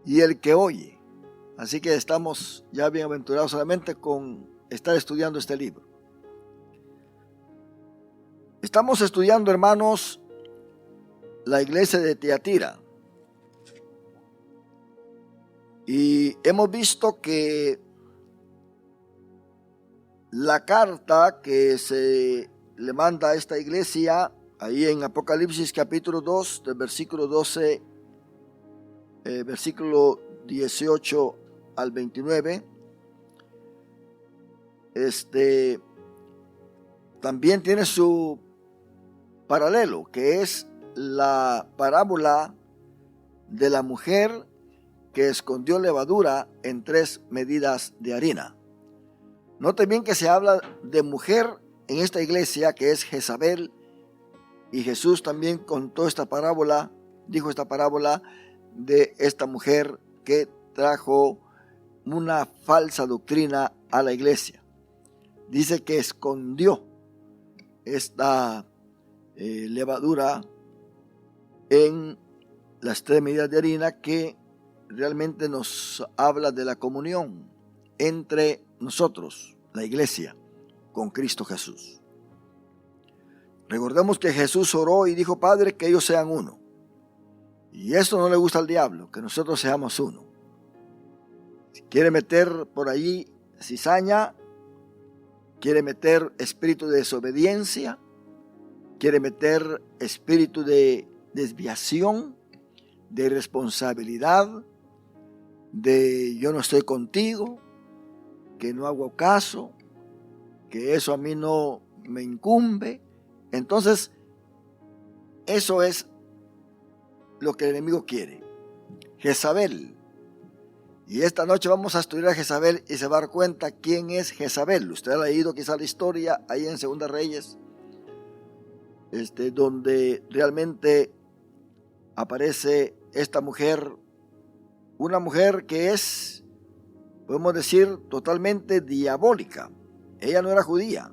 y el que oye. Así que estamos ya bienaventurados solamente con estar estudiando este libro. Estamos estudiando, hermanos, la iglesia de Tiatira. Y hemos visto que la carta que se le manda a esta iglesia, ahí en Apocalipsis capítulo 2, del versículo 12, versículo 18 al 29, también tiene su paralelo, que es la parábola de la mujer que escondió levadura en 3 medidas de harina. Noten bien que se habla de mujer en esta iglesia, que es Jezabel, y Jesús también contó esta parábola, dijo esta parábola de esta mujer que trajo una falsa doctrina a la iglesia. Dice que escondió esta levadura en las 3 medidas de harina, que realmente nos habla de la comunión entre nosotros, la iglesia, con Cristo Jesús. Recordemos que Jesús oró y dijo: Padre, que ellos sean uno. Y esto no le gusta al diablo, que nosotros seamos uno. Si quiere meter por allí cizaña, quiere meter espíritu de desobediencia, quiere meter espíritu de desviación, de irresponsabilidad, de yo no estoy contigo, que no hago caso, que eso a mí no me incumbe. Entonces, eso es lo que el enemigo quiere. Jezabel. Y esta noche vamos a estudiar a Jezabel y se va a dar cuenta quién es Jezabel. Usted ha leído quizá la historia ahí en Segunda Reyes, donde realmente aparece esta mujer, una mujer que es, podemos decir, totalmente diabólica. Ella no era judía.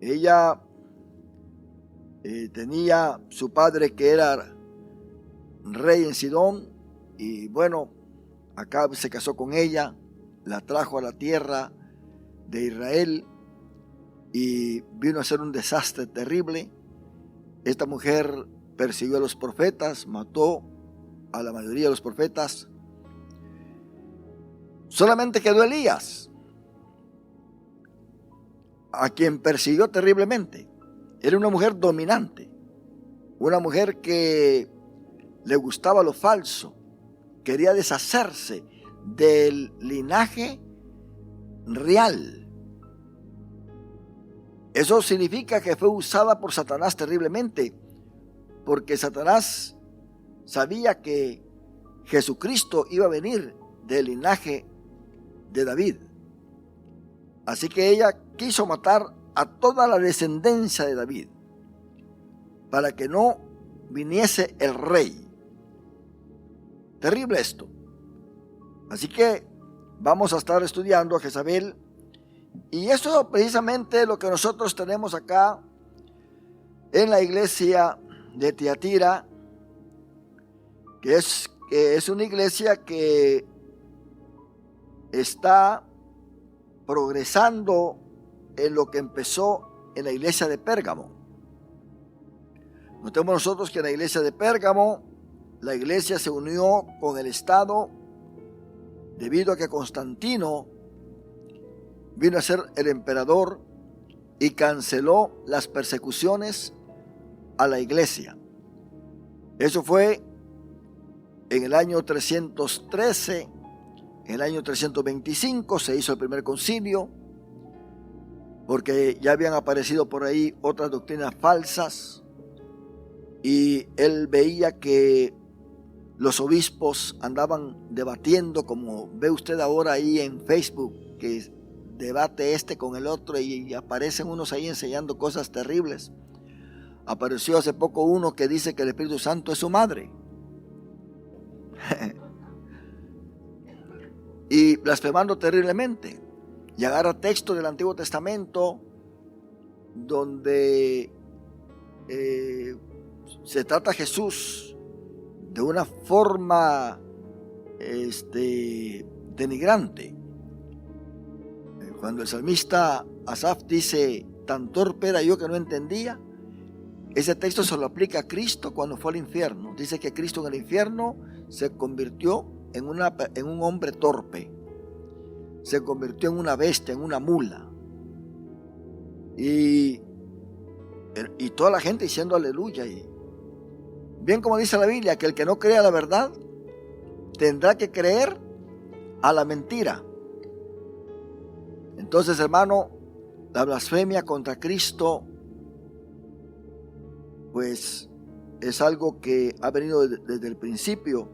Ella tenía su padre que era rey en Sidón, y bueno, Acab se casó con ella, la trajo a la tierra de Israel y vino a ser un desastre terrible. Esta mujer persiguió a los profetas, mató a la mayoría de los profetas. Solamente quedó Elías, a quien persiguió terriblemente. Era una mujer dominante, una mujer que le gustaba lo falso, quería deshacerse del linaje real. Eso significa que fue usada por Satanás terriblemente, porque Satanás sabía que Jesucristo iba a venir del linaje de David. Así que ella quiso matar a toda la descendencia de David, para que no viniese el rey. Terrible esto. Así que vamos a estar estudiando a Jezabel, y eso precisamente lo que nosotros tenemos acá en la iglesia de Tiatira, que es una iglesia que está progresando en lo que empezó en la iglesia de Pérgamo. Notemos nosotros que en la iglesia de Pérgamo, la iglesia se unió con el Estado debido a que Constantino vino a ser el emperador y canceló las persecuciones a la iglesia. Eso fue en el año 313. En el año 325 se hizo el primer concilio, porque ya habían aparecido por ahí otras doctrinas falsas, y él veía que los obispos andaban debatiendo, como ve usted ahora ahí en Facebook, que debate con el otro, y aparecen unos ahí enseñando cosas terribles. Apareció hace poco uno que dice que el Espíritu Santo es su madre. Y blasfemando terriblemente. Y agarra texto del Antiguo Testamento donde se trata a Jesús de una forma denigrante. Cuando el salmista Asaf dice, tan torpe era yo que no entendía, ese texto se lo aplica a Cristo cuando fue al infierno. Dice que Cristo en el infierno se convirtió en un hombre torpe, se convirtió en una bestia, en una mula, y toda la gente diciendo aleluya. Y bien, como dice la Biblia, que el que no crea la verdad tendrá que creer a la mentira. Entonces, hermano, la blasfemia contra Cristo pues es algo que ha venido desde el principio,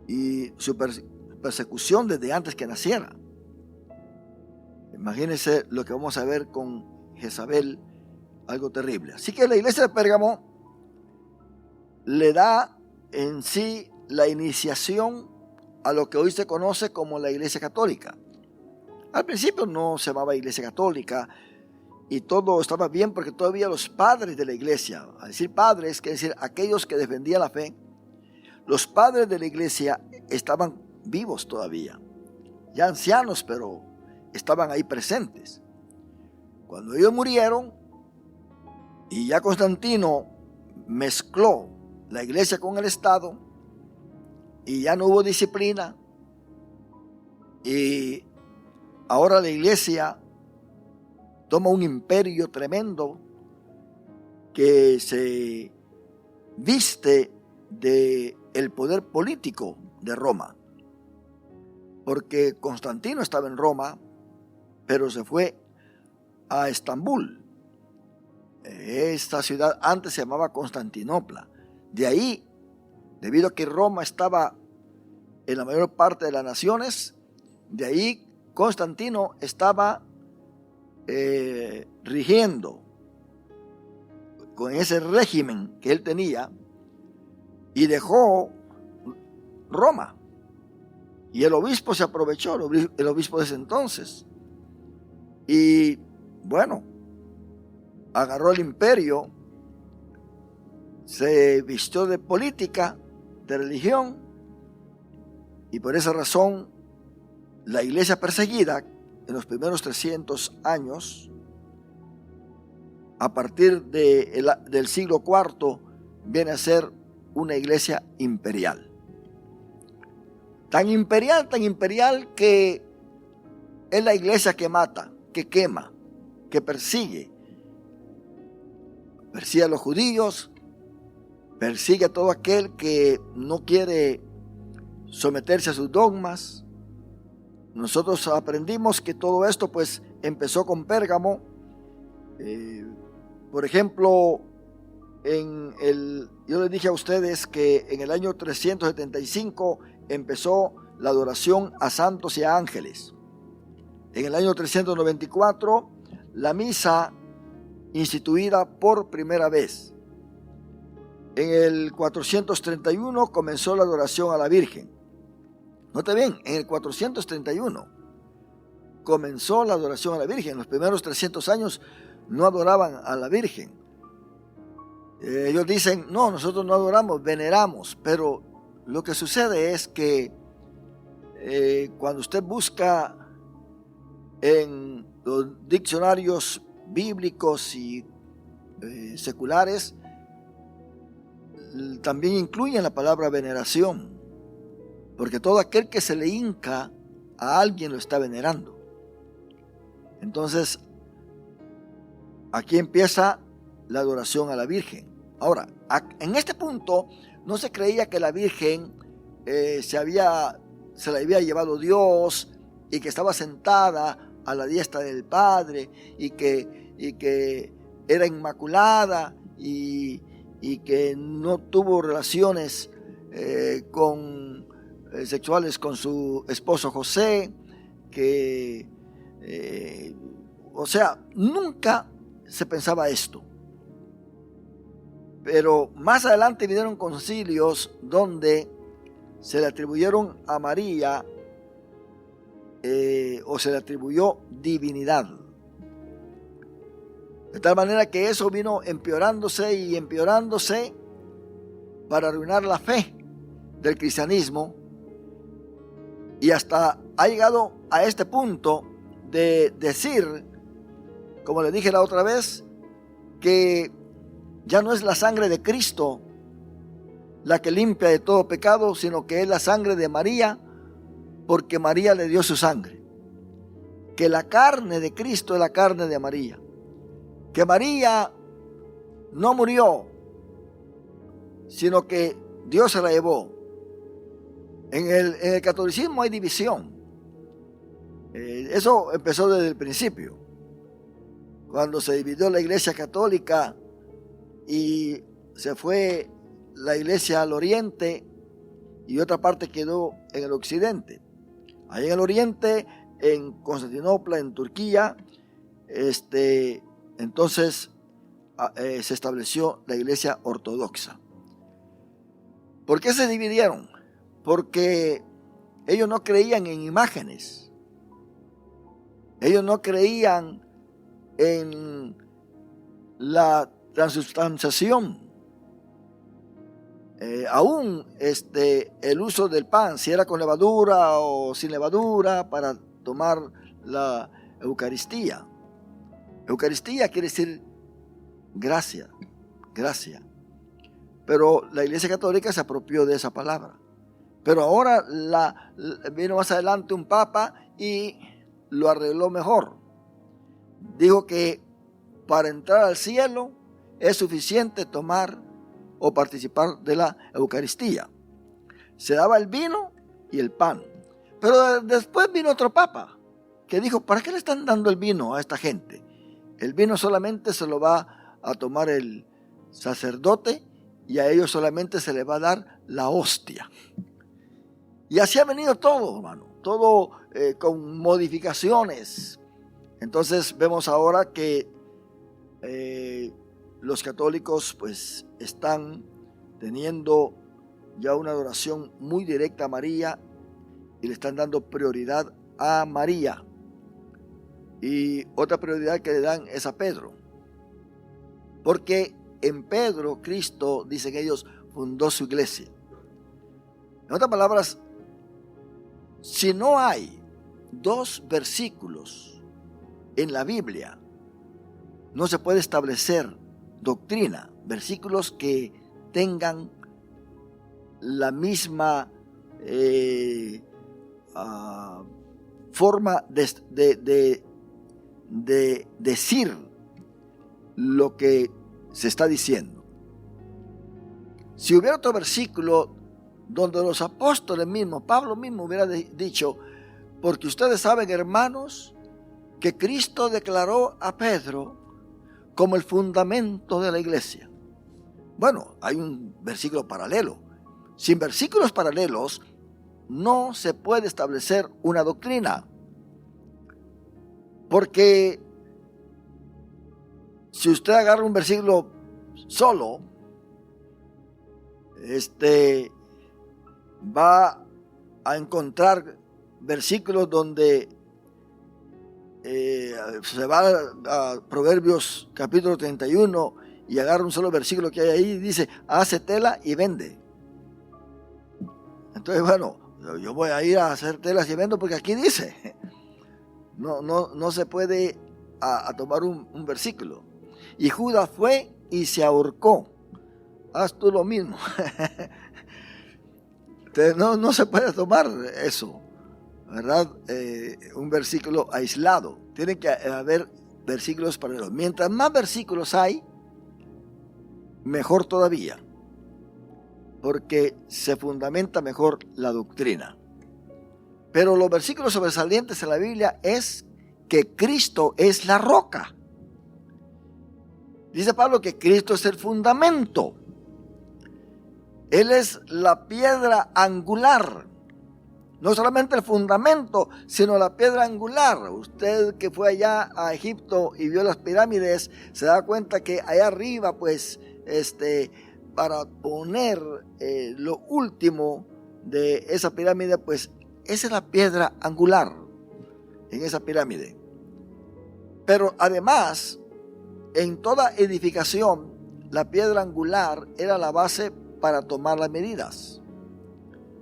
y su persecución desde antes que naciera. Imagínense lo que vamos a ver con Jezabel, algo terrible. Así que la iglesia de Pérgamo le da en sí la iniciación a lo que hoy se conoce como la iglesia católica. Al principio no se llamaba iglesia católica y todo estaba bien, porque todavía los padres de la iglesia, al decir padres, quiere decir aquellos que defendían la fe, los padres de la iglesia estaban vivos todavía, ya ancianos, pero estaban ahí presentes. Cuando ellos murieron y ya Constantino mezcló la iglesia con el Estado y ya no hubo disciplina, y ahora la iglesia toma un imperio tremendo que se viste del poder político de Roma, porque Constantino estaba en Roma, pero se fue a Estambul. Esta ciudad antes se llamaba Constantinopla. De ahí, debido a que Roma estaba en la mayor parte de las naciones, de ahí Constantino estaba rigiendo con ese régimen que él tenía, y dejó Roma, y el obispo se aprovechó, el obispo de ese entonces, y bueno, agarró el imperio, se vistió de política, de religión, y por esa razón la iglesia perseguida en los primeros 300 años, a partir del siglo IV, viene a ser una iglesia imperial. Tan imperial que es la iglesia que mata, que quema, que persigue. Persigue a los judíos, persigue a todo aquel que no quiere someterse a sus dogmas. Nosotros aprendimos que todo esto pues empezó con Pérgamo. Por ejemplo, yo les dije a ustedes que en el año 375 empezó la adoración a santos y a ángeles. En el año 394, la misa instituida por primera vez. En el 431 comenzó la adoración a la Virgen. Note bien, en el 431 comenzó la adoración a la Virgen. En los primeros 300 años no adoraban a la Virgen. Ellos dicen, no, nosotros no adoramos, veneramos. Pero lo que sucede es que cuando usted busca en los diccionarios bíblicos y seculares, también incluyen la palabra veneración, porque todo aquel que se le hinca a alguien lo está venerando. Entonces, aquí empieza la adoración a la Virgen. Ahora, en este punto no se creía que la Virgen se la había llevado Dios, y que estaba sentada a la diestra del Padre, y que era inmaculada, y que no tuvo relaciones sexuales con su esposo José, o sea, nunca se pensaba esto. Pero más adelante vinieron concilios donde se le atribuyeron a María o se le atribuyó divinidad. De tal manera que eso vino empeorándose y empeorándose, para arruinar la fe del cristianismo, y hasta ha llegado a este punto de decir, como le dije la otra vez, que ya no es la sangre de Cristo la que limpia de todo pecado, sino que es la sangre de María, porque María le dio su sangre. Que la carne de Cristo es la carne de María. Que María no murió, sino que Dios se la llevó. En el catolicismo hay división. Eso empezó desde el principio, cuando se dividió la iglesia católica y se fue la iglesia al oriente y otra parte quedó en el occidente. Ahí en el oriente, en Constantinopla, en Turquía, entonces se estableció la iglesia ortodoxa. ¿Por qué se dividieron? Porque ellos no creían en imágenes. Ellos no creían en la transubstanciación. Aún el uso del pan, si era con levadura o sin levadura, para tomar la Eucaristía. Eucaristía quiere decir gracia, gracia. Pero la Iglesia Católica se apropió de esa palabra. Pero ahora vino más adelante un papa y lo arregló mejor. Dijo que para entrar al cielo es suficiente tomar o participar de la Eucaristía. Se daba el vino y el pan. Pero después vino otro papa que dijo, ¿para qué le están dando el vino a esta gente? El vino solamente se lo va a tomar el sacerdote y a ellos solamente se les va a dar la hostia. Y así ha venido todo, hermano, todo con modificaciones. Entonces vemos ahora que los católicos pues están teniendo ya una adoración muy directa a María y le están dando prioridad a María. Y otra prioridad que le dan es a Pedro. Porque en Pedro, Cristo, dicen ellos, fundó su iglesia. En otras palabras, si no hay 2 versículos en la Biblia, no se puede establecer doctrina, versículos que tengan la misma forma de decir lo que se está diciendo. Si hubiera otro versículo donde los apóstoles mismos, Pablo mismo hubiera dicho, porque ustedes saben, hermanos, que Cristo declaró a Pedro como el fundamento de la iglesia. Bueno, hay un versículo paralelo. Sin versículos paralelos no se puede establecer una doctrina. Porque si usted agarra un versículo solo, va a encontrar versículos donde se va a Proverbios capítulo 31 y agarra un solo versículo que hay ahí y dice, hace tela y vende. Entonces, bueno, yo voy a ir a hacer telas y vendo porque aquí dice. No se puede a tomar un versículo. Y Judas fue y se ahorcó. Haz tú lo mismo. No se puede tomar eso, ¿verdad? Un versículo aislado. Tiene que haber versículos paralelos. Mientras más versículos hay, mejor todavía, porque se fundamenta mejor la doctrina. Pero los versículos sobresalientes en la Biblia es que Cristo es la roca. Dice Pablo que Cristo es el fundamento. Él es la piedra angular. No solamente el fundamento, sino la piedra angular. Usted que fue allá a Egipto y vio las pirámides, se da cuenta que allá arriba, pues, para poner lo último de esa pirámide, pues, esa es la piedra angular en esa pirámide. Pero además, en toda edificación, la piedra angular era la base para tomar las medidas.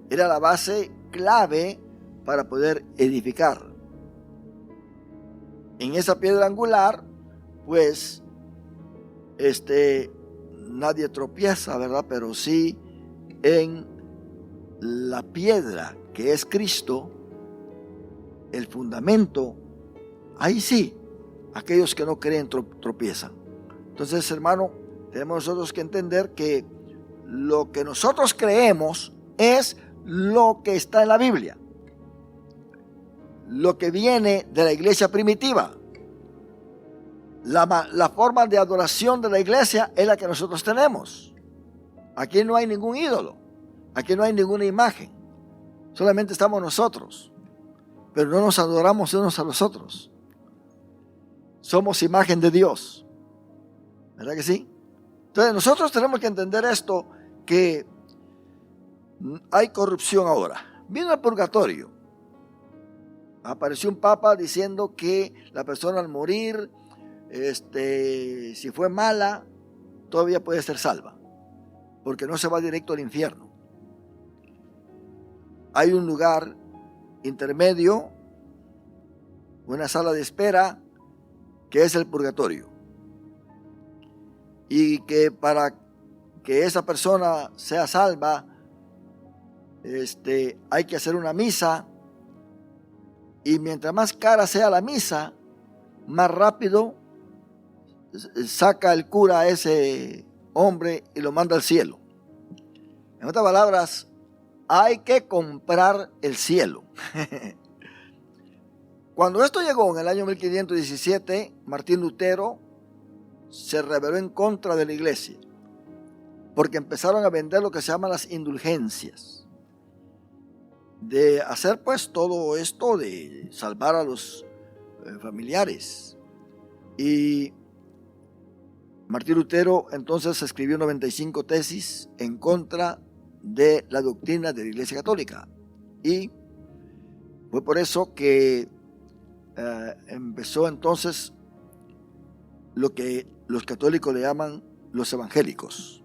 Era la base clave para poder edificar. En esa piedra angular, pues, nadie tropieza, ¿verdad? Pero sí en la piedra que es Cristo, el fundamento, ahí sí, aquellos que no creen tropiezan. Entonces, hermano, tenemos nosotros que entender que lo que nosotros creemos es lo que está en la Biblia, lo que viene de la iglesia primitiva. La forma de adoración de la iglesia es la que nosotros tenemos. Aquí no hay ningún ídolo, aquí no hay ninguna imagen, solamente estamos nosotros, pero no nos adoramos unos a los otros. Somos imagen de Dios, ¿verdad que sí? Entonces nosotros tenemos que entender esto, que hay corrupción ahora. Vino el purgatorio, apareció un papa diciendo que la persona al morir, si fue mala, todavía puede ser salva, porque no se va directo al infierno. Hay un lugar intermedio, una sala de espera, que es el purgatorio, y que para que esa persona sea salva, hay que hacer una misa, y mientras más cara sea la misa, más rápido saca el cura a ese hombre y lo manda al cielo. En otras palabras, hay que comprar el cielo. Cuando esto llegó en el año 1517, Martín Lutero se rebeló en contra de la iglesia, porque empezaron a vender lo que se llaman las indulgencias, de hacer pues todo esto de salvar a los familiares. Y Martín Lutero entonces escribió 95 tesis en contra de la doctrina de la Iglesia Católica, y fue por eso que empezó entonces lo que los católicos le llaman los evangélicos.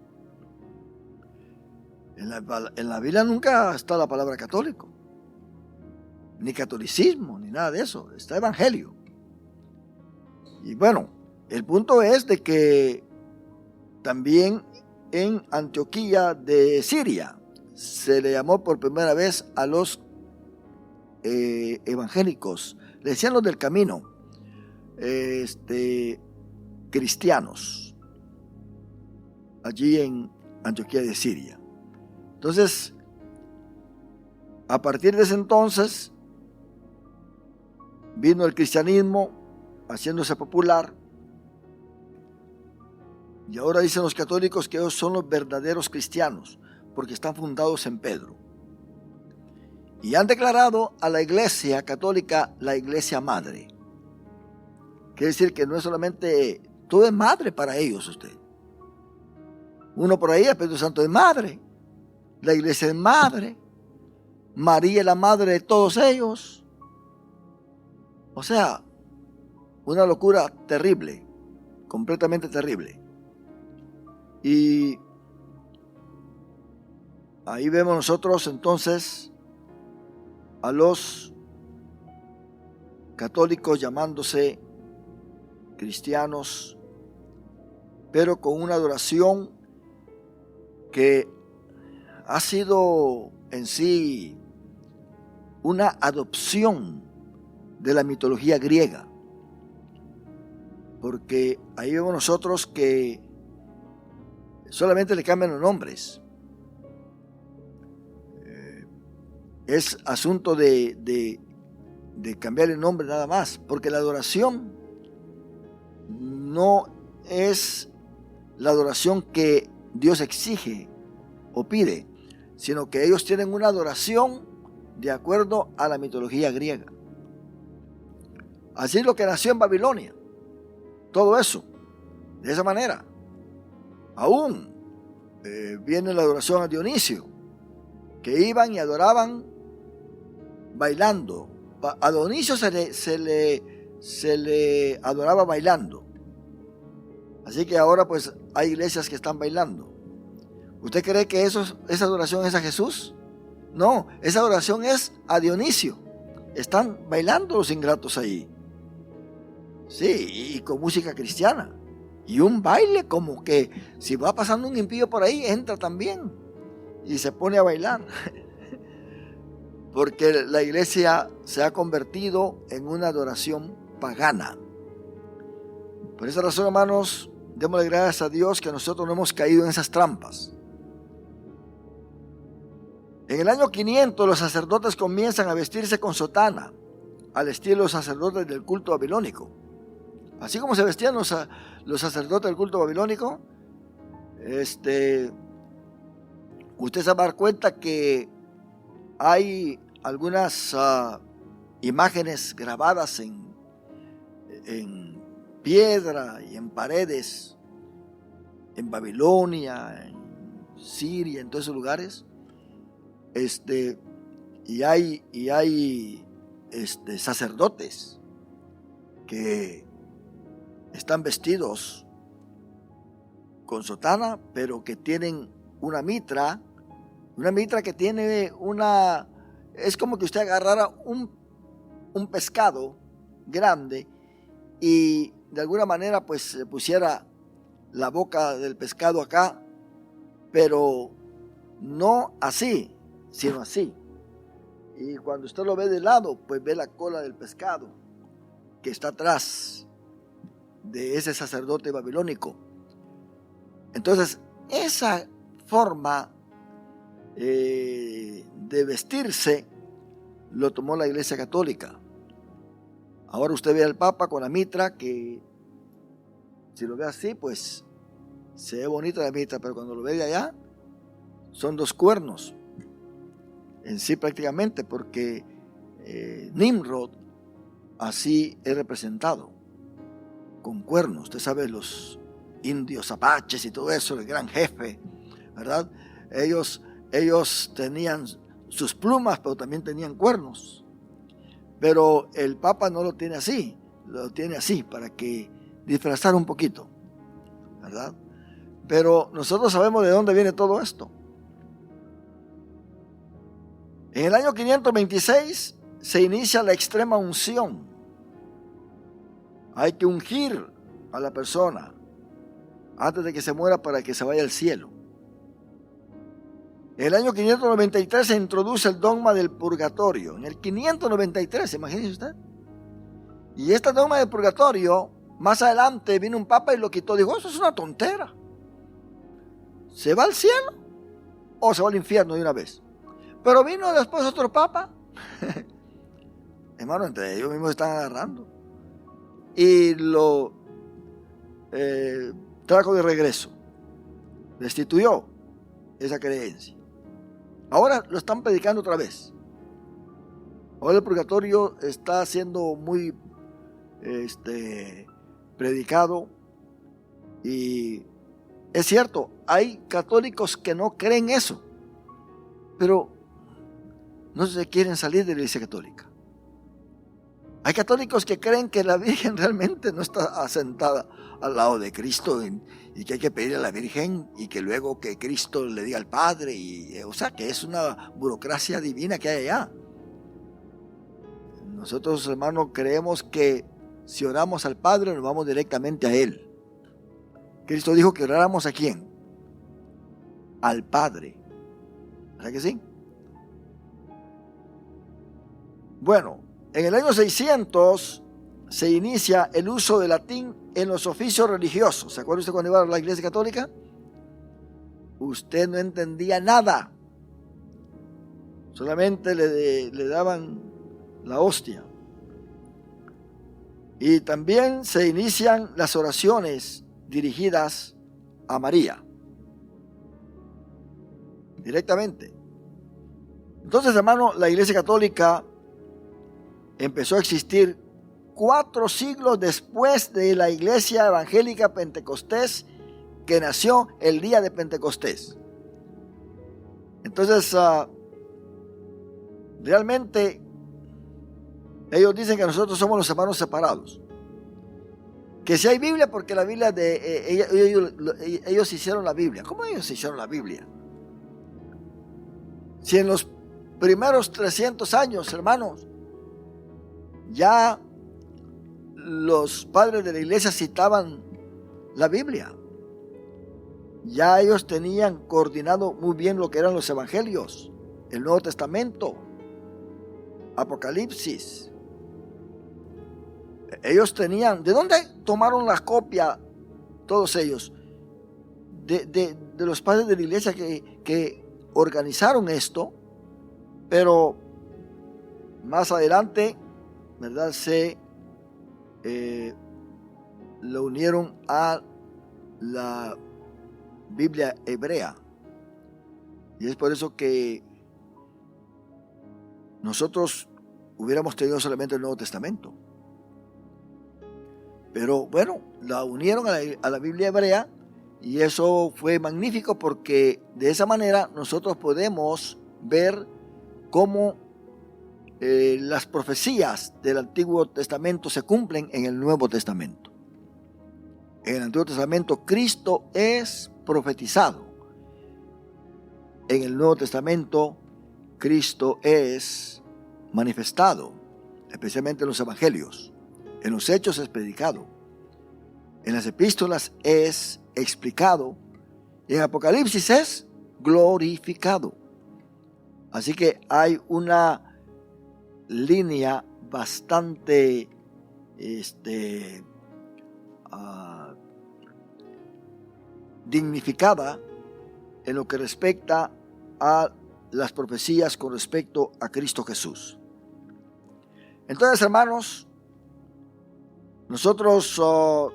En la Biblia nunca está la palabra católico, ni catolicismo, ni nada de eso, está evangelio. Y bueno, el punto es de que también en Antioquía de Siria se le llamó por primera vez a los evangélicos, le decían los del camino, cristianos, allí en Antioquía de Siria. Entonces, a partir de ese entonces, vino el cristianismo haciéndose popular, y ahora dicen los católicos que ellos son los verdaderos cristianos, porque están fundados en Pedro. Y han declarado a la iglesia católica la iglesia madre. Quiere decir que no es solamente, todo es madre para ellos usted. Uno por ahí, el Espíritu Santo es madre, la iglesia es madre, María es la madre de todos ellos. O sea, una locura terrible, completamente terrible. Y ahí vemos nosotros entonces a los católicos llamándose cristianos, pero con una adoración que ha sido en sí una adopción de la mitología griega, porque ahí vemos nosotros que solamente le cambian los nombres. Es asunto de cambiar el nombre nada más, porque la adoración no es la adoración que Dios exige o pide, sino que ellos tienen una adoración de acuerdo a la mitología griega. Así es lo que nació en Babilonia, todo eso, de esa manera. Aún viene la adoración a Dionisio, que iban y adoraban bailando. A Dionisio se le adoraba bailando. Así que ahora pues hay iglesias que están bailando. ¿Usted cree que esa adoración es a Jesús? No, esa adoración es a Dionisio. Están bailando los ingratos ahí. Sí, y con música cristiana. Y un baile como que si va pasando un impío por ahí, entra también y se pone a bailar. Porque la iglesia se ha convertido en una adoración pagana. Por esa razón, hermanos, démosle gracias a Dios que nosotros no hemos caído en esas trampas. En el año 500 los sacerdotes comienzan a vestirse con sotana, al estilo de los sacerdotes del culto babilónico. Así como se vestían los sacerdotes del culto babilónico, usted se va a dar cuenta que hay algunas imágenes grabadas en piedra y en paredes, en Babilonia, en Siria, en todos esos lugares. Y hay sacerdotes que están vestidos con sotana, pero que tienen una mitra que tiene es como que usted agarrara un pescado grande y de alguna manera pues se pusiera la boca del pescado acá, pero no así, sino así. Y cuando usted lo ve de lado, pues ve la cola del pescado que está atrás de ese sacerdote babilónico. Entonces, esa forma de vestirse lo tomó la Iglesia Católica. Ahora usted ve al Papa con la mitra, que si lo ve así, pues se ve bonita la mitra, pero cuando lo ve de allá, son dos cuernos en sí prácticamente, porque Nimrod así es representado, con cuernos. Usted sabe, los indios apaches y todo eso, el gran jefe, ¿verdad? Ellos tenían sus plumas, pero también tenían cuernos. Pero el Papa no lo tiene así, lo tiene así para que disfrazar un poquito, ¿verdad? Pero nosotros sabemos de dónde viene todo esto. En el año 526 se inicia la extrema unción. Hay que ungir a la persona antes de que se muera para que se vaya al cielo. En el año 593 se introduce el dogma del purgatorio. En el 593, imagínese usted. Y este dogma del purgatorio, más adelante vino un papa y lo quitó. Dijo, eso es una tontera. ¿Se va al cielo o se va al infierno de una vez? Pero vino después otro papa. Hermano, entre ellos mismos se están agarrando. Y lo trajo de regreso. Destituyó esa creencia. Ahora lo están predicando otra vez. Ahora el purgatorio está siendo muy predicado. Y es cierto, hay católicos que no creen eso, pero no se quieren salir de la Iglesia Católica. Hay católicos que creen que la Virgen realmente no está asentada al lado de Cristo y que hay que pedirle a la Virgen y que luego que Cristo le diga al Padre. O sea, que es una burocracia divina que hay allá. Nosotros, hermanos, creemos que si oramos al Padre nos vamos directamente a Él. Cristo dijo que oráramos ¿a quién? Al Padre. ¿Verdad que sí? Bueno, en el año 600 se inicia el uso del latín en los oficios religiosos. ¿Se acuerda usted cuando iba a la Iglesia Católica? Usted no entendía nada. Solamente le daban la hostia. Y también se inician las oraciones dirigidas a María. Directamente. Entonces, hermano, la Iglesia Católica empezó a existir 4 siglos después de la Iglesia Evangélica Pentecostés, que nació el día de Pentecostés. Entonces, realmente ellos dicen que nosotros somos los hermanos separados. Que si hay Biblia, porque la Biblia ellos hicieron la Biblia. ¿Cómo ellos hicieron la Biblia? Si en los primeros 300 años, hermanos, ya los padres de la iglesia citaban la Biblia. Ya ellos tenían coordinado muy bien lo que eran los evangelios, el Nuevo Testamento, Apocalipsis. Ellos tenían, ¿de dónde tomaron la copia todos ellos? De los padres de la iglesia que organizaron esto, pero más adelante, ¿verdad? Lo unieron a la Biblia hebrea. Y es por eso que nosotros hubiéramos tenido solamente el Nuevo Testamento. Pero bueno, la unieron a la Biblia hebrea, y eso fue magnífico, porque de esa manera nosotros podemos ver cómo las profecías del Antiguo Testamento se cumplen en el Nuevo Testamento. En el Antiguo Testamento Cristo es profetizado. En el Nuevo Testamento Cristo es manifestado, especialmente en los evangelios. En los hechos es predicado. En las epístolas es explicado. Y en Apocalipsis es glorificado. Así que hay una línea bastante dignificada en lo que respecta a las profecías con respecto a Cristo Jesús. Entonces, hermanos, nosotros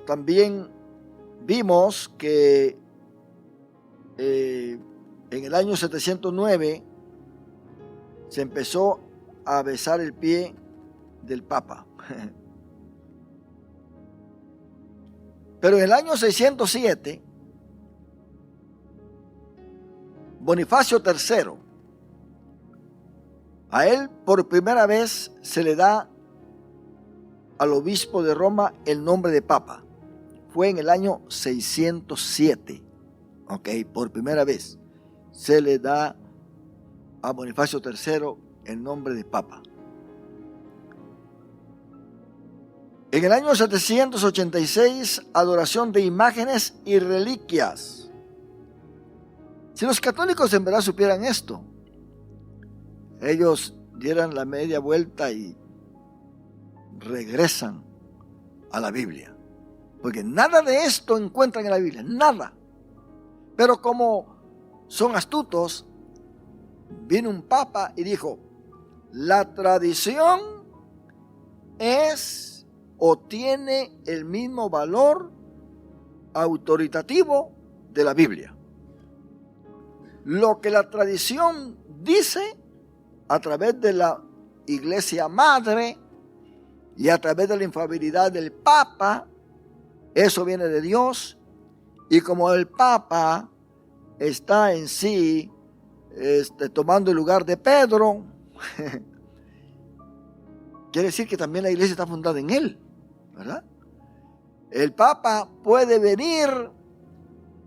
también vimos que en el año 709 se empezó a besar el pie del Papa. Pero en el año 607, Bonifacio III, a él por primera vez se le da al obispo de Roma el nombre de Papa. Fue en el año 607, por primera vez se le da a Bonifacio III el nombre de Papa. En el año 786, adoración de imágenes y reliquias. Si los católicos en verdad supieran esto, ellos dieran la media vuelta y regresan a la Biblia. Porque nada de esto encuentran en la Biblia, nada. Pero como son astutos, vino un papa y dijo: la tradición es o tiene el mismo valor autoritativo de la Biblia. Lo que la tradición dice a través de la Iglesia Madre y a través de la infalibilidad del Papa, eso viene de Dios. Y como el Papa está en sí tomando el lugar de Pedro, quiere decir que también la iglesia está fundada en él, ¿verdad? El Papa puede venir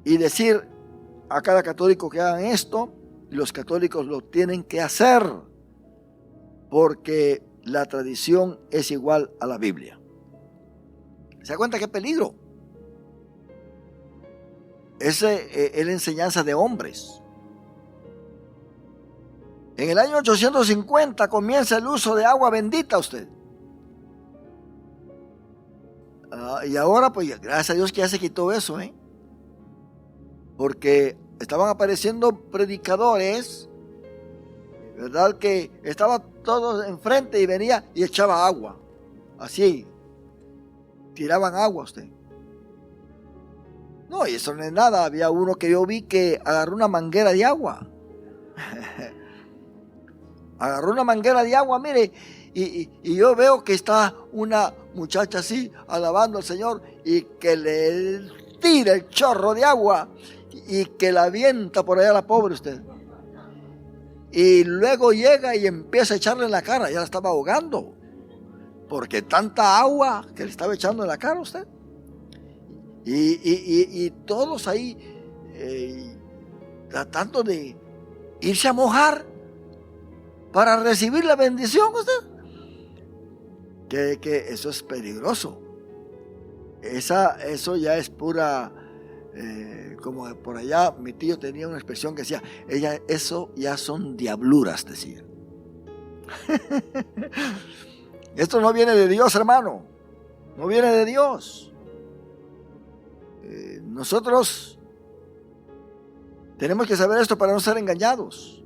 y decir a cada católico que hagan esto, y los católicos lo tienen que hacer, porque la tradición es igual a la Biblia. ¿Se da cuenta qué peligro? Esa es la enseñanza de hombres. En el año 850 comienza el uso de agua bendita, usted. Y ahora, pues, gracias a Dios que ya se quitó eso, porque estaban apareciendo predicadores, ¿verdad? Que estaba todo enfrente y venía y echaba agua. Así, tiraban agua a usted. No, y eso no es nada. Había uno que yo vi que agarró una manguera de agua. Agarró una manguera de agua, mire, y yo veo que está una muchacha así alabando al Señor y que le tira el chorro de agua y que la avienta por allá a la pobre usted. Y luego llega y empieza a echarle en la cara, ya la estaba ahogando, porque tanta agua que le estaba echando en la cara a usted. Y todos ahí tratando de irse a mojar para recibir la bendición, usted. Que eso es peligroso. Eso ya es pura, como por allá mi tío tenía una expresión que decía, eso ya son diabluras, decía. Esto no viene de Dios, hermano, no viene de Dios. Nosotros tenemos que saber esto para no ser engañados,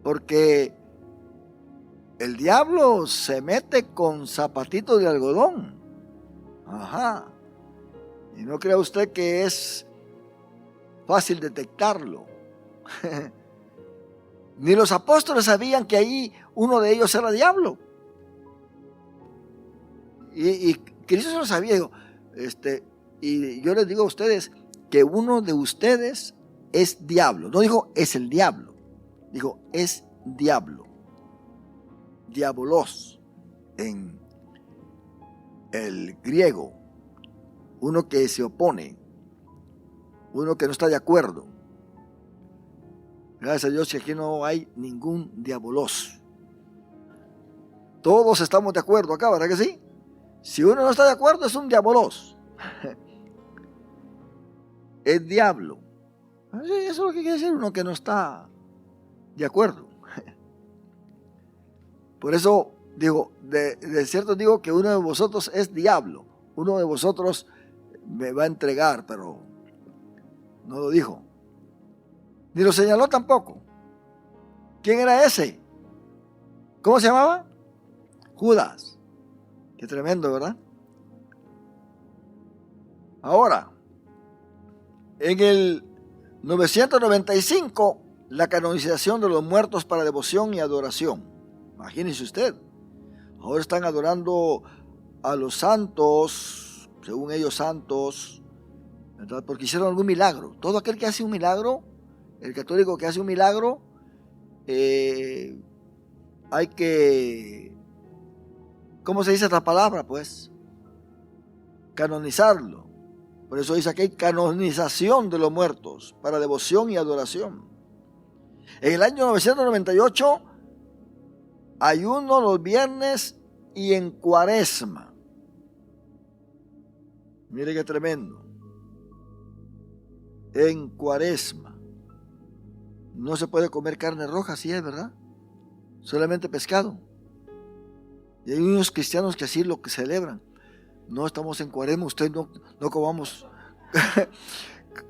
porque el diablo se mete con zapatitos de algodón. Ajá. Y no crea usted que es fácil detectarlo. Ni los apóstoles sabían que ahí uno de ellos era diablo. Y Cristo se lo sabía. Y yo les digo a ustedes que uno de ustedes es diablo. No dijo es el diablo. Dijo es diablo. Diabolos en el griego. Uno que se opone. Uno que no está de acuerdo. Gracias a Dios que aquí no hay ningún diabolos. Todos estamos de acuerdo acá, ¿verdad que sí? Si uno no está de acuerdo es un diabolos. Es diablo. Eso es lo que quiere decir uno que no está de acuerdo. Por eso digo, de cierto digo que uno de vosotros es diablo. Uno de vosotros me va a entregar, pero no lo dijo. Ni lo señaló tampoco. ¿Quién era ese? ¿Cómo se llamaba? Judas. Qué tremendo, ¿verdad? Ahora, en el 995, la canonización de los muertos para devoción y adoración. Imagínese usted. Ahora están adorando a los santos, según ellos santos, ¿verdad? Porque hicieron algún milagro. Todo aquel que hace un milagro, el católico que hace un milagro, hay que, ¿cómo se dice esta palabra? Pues, canonizarlo. Por eso dice que hay canonización de los muertos para devoción y adoración. En el año 998, ayuno los viernes y en Cuaresma. Mire qué tremendo. En Cuaresma. No se puede comer carne roja, sí es verdad. Solamente pescado. Y hay unos cristianos que así lo que celebran. No estamos en Cuaresma, usted no comamos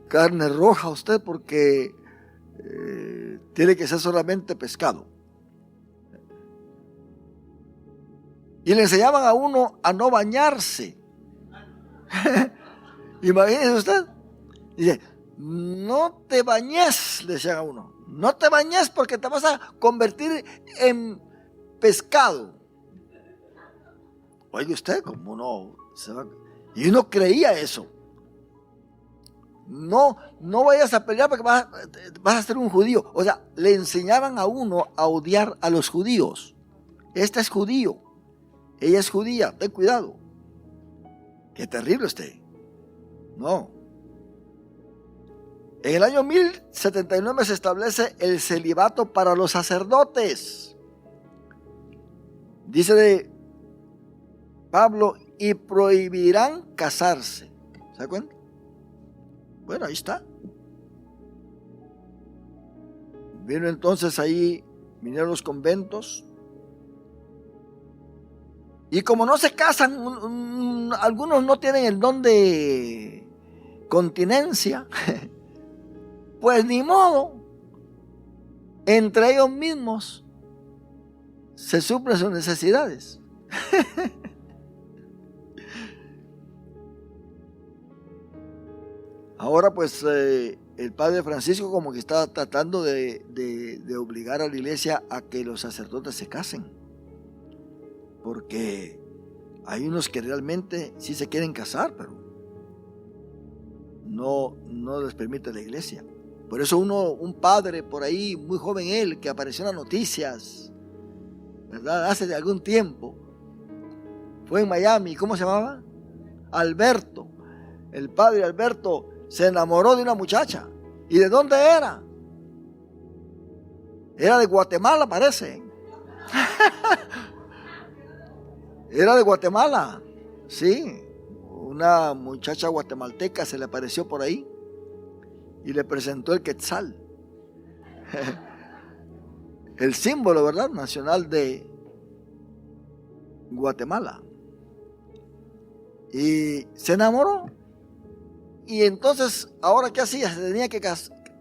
carne roja usted porque tiene que ser solamente pescado. Y le enseñaban a uno a no bañarse. Imagínese usted. Dice, no te bañes, le decían a uno. No te bañes porque te vas a convertir en pescado. Oye usted, como uno se va... Y uno creía eso. No vayas a pelear porque vas a ser un judío. O sea, le enseñaban a uno a odiar a los judíos. Este es judío. Ella es judía, ten cuidado. Qué terrible usted. No. En el año 1079 se establece el celibato para los sacerdotes. Dice de Pablo, y prohibirán casarse. ¿Se da cuenta? Bueno, ahí está. Vino entonces ahí, vinieron los conventos. Y como no se casan, algunos no tienen el don de continencia, pues ni modo, entre ellos mismos se suplen sus necesidades. Ahora pues el padre Francisco como que está tratando de obligar a la iglesia a que los sacerdotes se casen. Porque hay unos que realmente sí se quieren casar, pero no les permite la iglesia. Por eso un padre por ahí, muy joven él, que apareció en las noticias, ¿verdad? Hace de algún tiempo, fue en Miami, ¿cómo se llamaba? Alberto. el padre Alberto se enamoró de una muchacha. ¿Y de dónde era? Era de Guatemala, parece. Era de Guatemala, sí. Una muchacha guatemalteca se le apareció por ahí y le presentó el quetzal. El símbolo, ¿verdad?, nacional de Guatemala. Y se enamoró. Y entonces, ¿ahora qué hacía? Se tenía que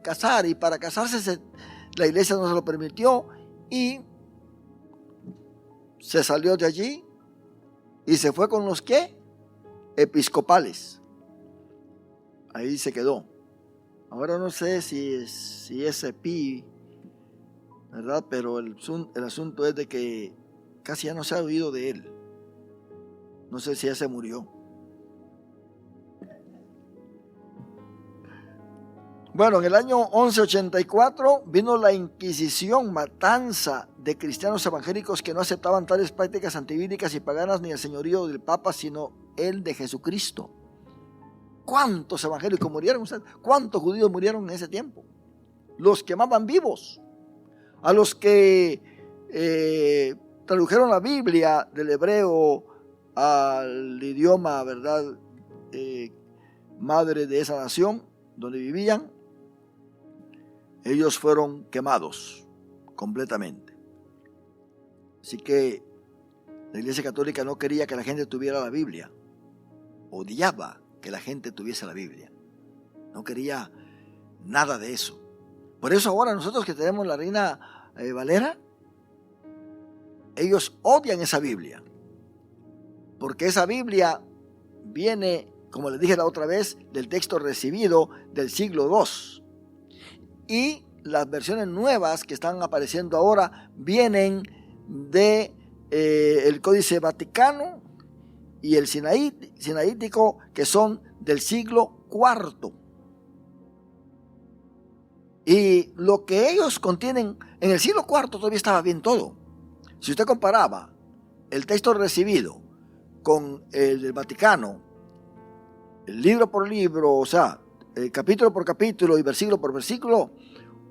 casar, y para casarse la iglesia no se lo permitió, y se salió de allí y se fue con los ¿qué? Episcopales. Ahí se quedó. Ahora no sé si es epi, ¿verdad? Pero el asunto es de que casi ya no se ha oído de él. No sé si ya se murió. Bueno, en el año 1184 vino la Inquisición, matanza de cristianos evangélicos que no aceptaban tales prácticas antibíblicas y paganas ni el señorío del Papa, sino el de Jesucristo. ¿Cuántos evangélicos murieron? ¿Cuántos judíos murieron en ese tiempo? Los quemaban vivos. A los que tradujeron la Biblia del hebreo al idioma, ¿verdad?, madre de esa nación donde vivían, ellos fueron quemados completamente. Así que la Iglesia Católica no quería que la gente tuviera la Biblia. Odiaba que la gente tuviese la Biblia. No quería nada de eso. Por eso ahora nosotros que tenemos la Reina Valera, ellos odian esa Biblia. Porque esa Biblia viene, como les dije la otra vez, del texto recibido del siglo II. Y las versiones nuevas que están apareciendo ahora vienen de el Códice Vaticano y el Sinaítico, que son del siglo IV. Y lo que ellos contienen en el siglo IV todavía estaba bien todo. Si usted comparaba el texto recibido con el del Vaticano, libro por libro, o sea, capítulo por capítulo y versículo por versículo,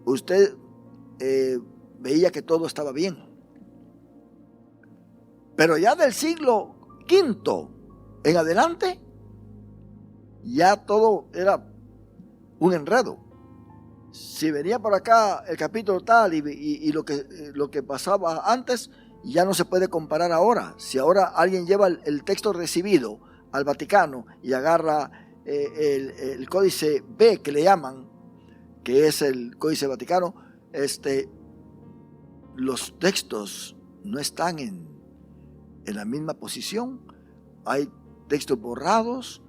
usted veía que todo estaba bien. Pero ya del siglo V en adelante, ya todo era un enredo. Si venía por acá el capítulo tal y lo que pasaba antes, ya no se puede comparar ahora. Si ahora alguien lleva el texto recibido al Vaticano y agarra el códice B, que le llaman, que es el Códice Vaticano, los textos no están en la misma posición. Hay textos borrados,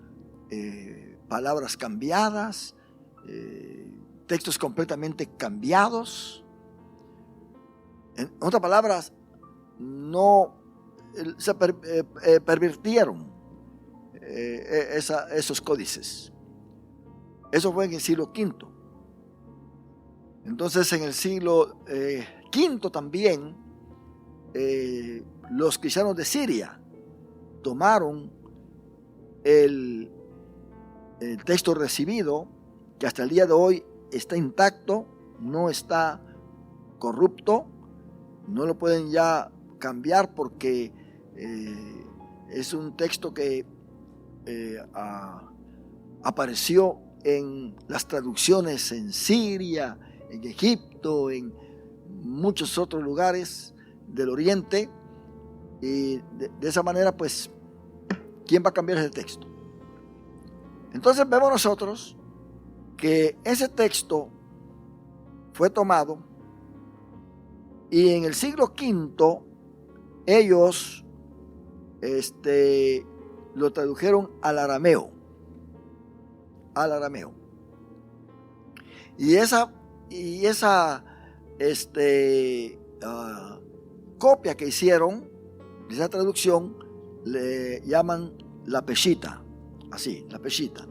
palabras cambiadas, textos completamente cambiados. En otras palabras, no se pervirtieron esos códices. Eso fue en el siglo V. Entonces, en el siglo V también, los cristianos de Siria tomaron el texto recibido, que hasta el día de hoy está intacto, no está corrupto, no lo pueden ya cambiar porque es un texto que apareció en las traducciones en Siria, en Egipto, en muchos otros lugares del Oriente, y de esa manera, pues, ¿quién va a cambiar ese texto? Entonces vemos nosotros que ese texto fue tomado y en el siglo V ellos lo tradujeron al arameo. Y esa copia que hicieron de esa traducción le llaman la Peshita, así, la Peshita.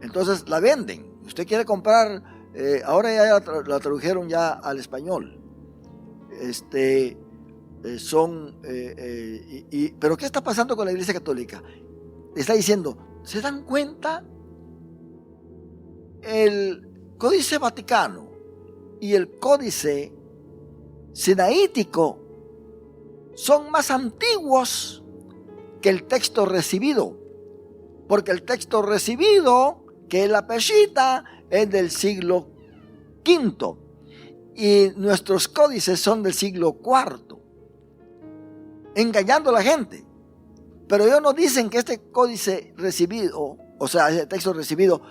Entonces la venden. Usted quiere comprar, ahora ya la tradujeron ya al español. Pero ¿qué está pasando con la Iglesia Católica? Está diciendo, ¿se dan cuenta? El Códice Vaticano y el Códice Sinaítico son más antiguos que el texto recibido, porque el texto recibido, que es la Peshitta, es del siglo V y nuestros códices son del siglo IV, engañando a la gente. Pero ellos nos dicen que este códice recibido, o sea, el texto recibido,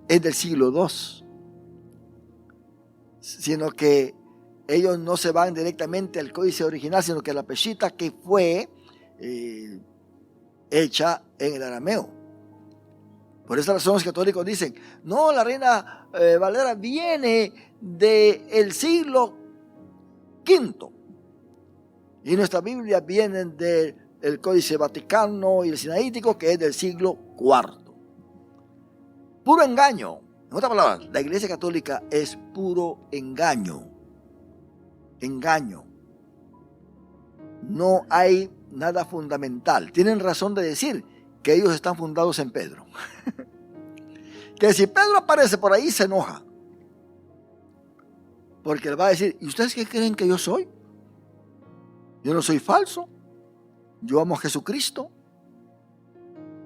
es del siglo II, sino que ellos no se van directamente al códice original, sino que a la Peshitta, que fue hecha en el arameo. Por esa razón los católicos dicen, no, la Reina Valera viene del siglo V y nuestras Biblias vienen del Códice Vaticano y el Sinaítico, que es del siglo IV. Puro engaño. En otras palabras, la Iglesia Católica es puro engaño. Engaño. No hay nada fundamental. Tienen razón de decir que ellos están fundados en Pedro. Que si Pedro aparece por ahí se enoja. Porque le va a decir, ¿y ustedes qué creen que yo soy? Yo no soy falso. Yo amo a Jesucristo.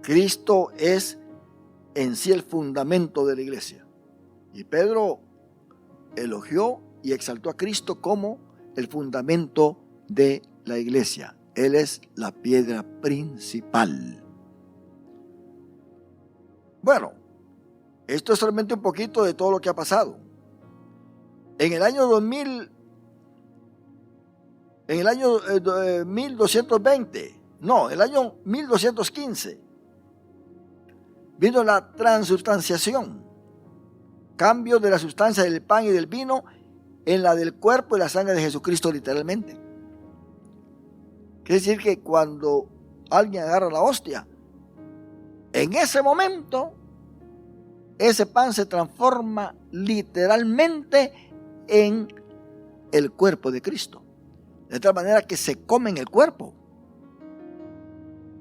Cristo es en sí el fundamento de la iglesia. Y Pedro elogió y exaltó a Cristo como el fundamento de la iglesia. Él es la piedra principal. Bueno, esto es solamente un poquito de todo lo que ha pasado. En el año 2000, en el año 1220, no, el año 1215, vino la transubstanciación, cambio de la sustancia del pan y del vino en la del cuerpo y la sangre de Jesucristo, literalmente. Quiere decir que cuando alguien agarra la hostia, en ese momento, ese pan se transforma literalmente en el cuerpo de Cristo. De tal manera que se comen el cuerpo.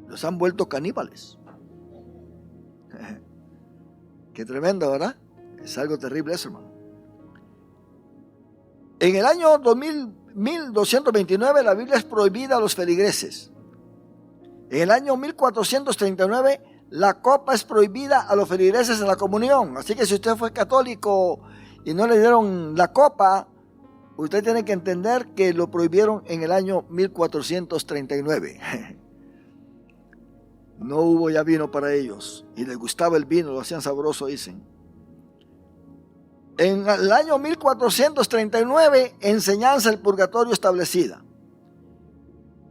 Los han vuelto caníbales. Qué tremendo, ¿verdad? Es algo terrible eso, hermano. En el año 1229 la Biblia es prohibida a los feligreses. En el año 1439 la copa es prohibida a los feligreses en la comunión. Así que si usted fue católico y no le dieron la copa, usted tiene que entender que lo prohibieron en el año 1439. No hubo ya vino para ellos y les gustaba el vino, lo hacían sabroso, dicen. En el año 1439, enseñanza del purgatorio establecida.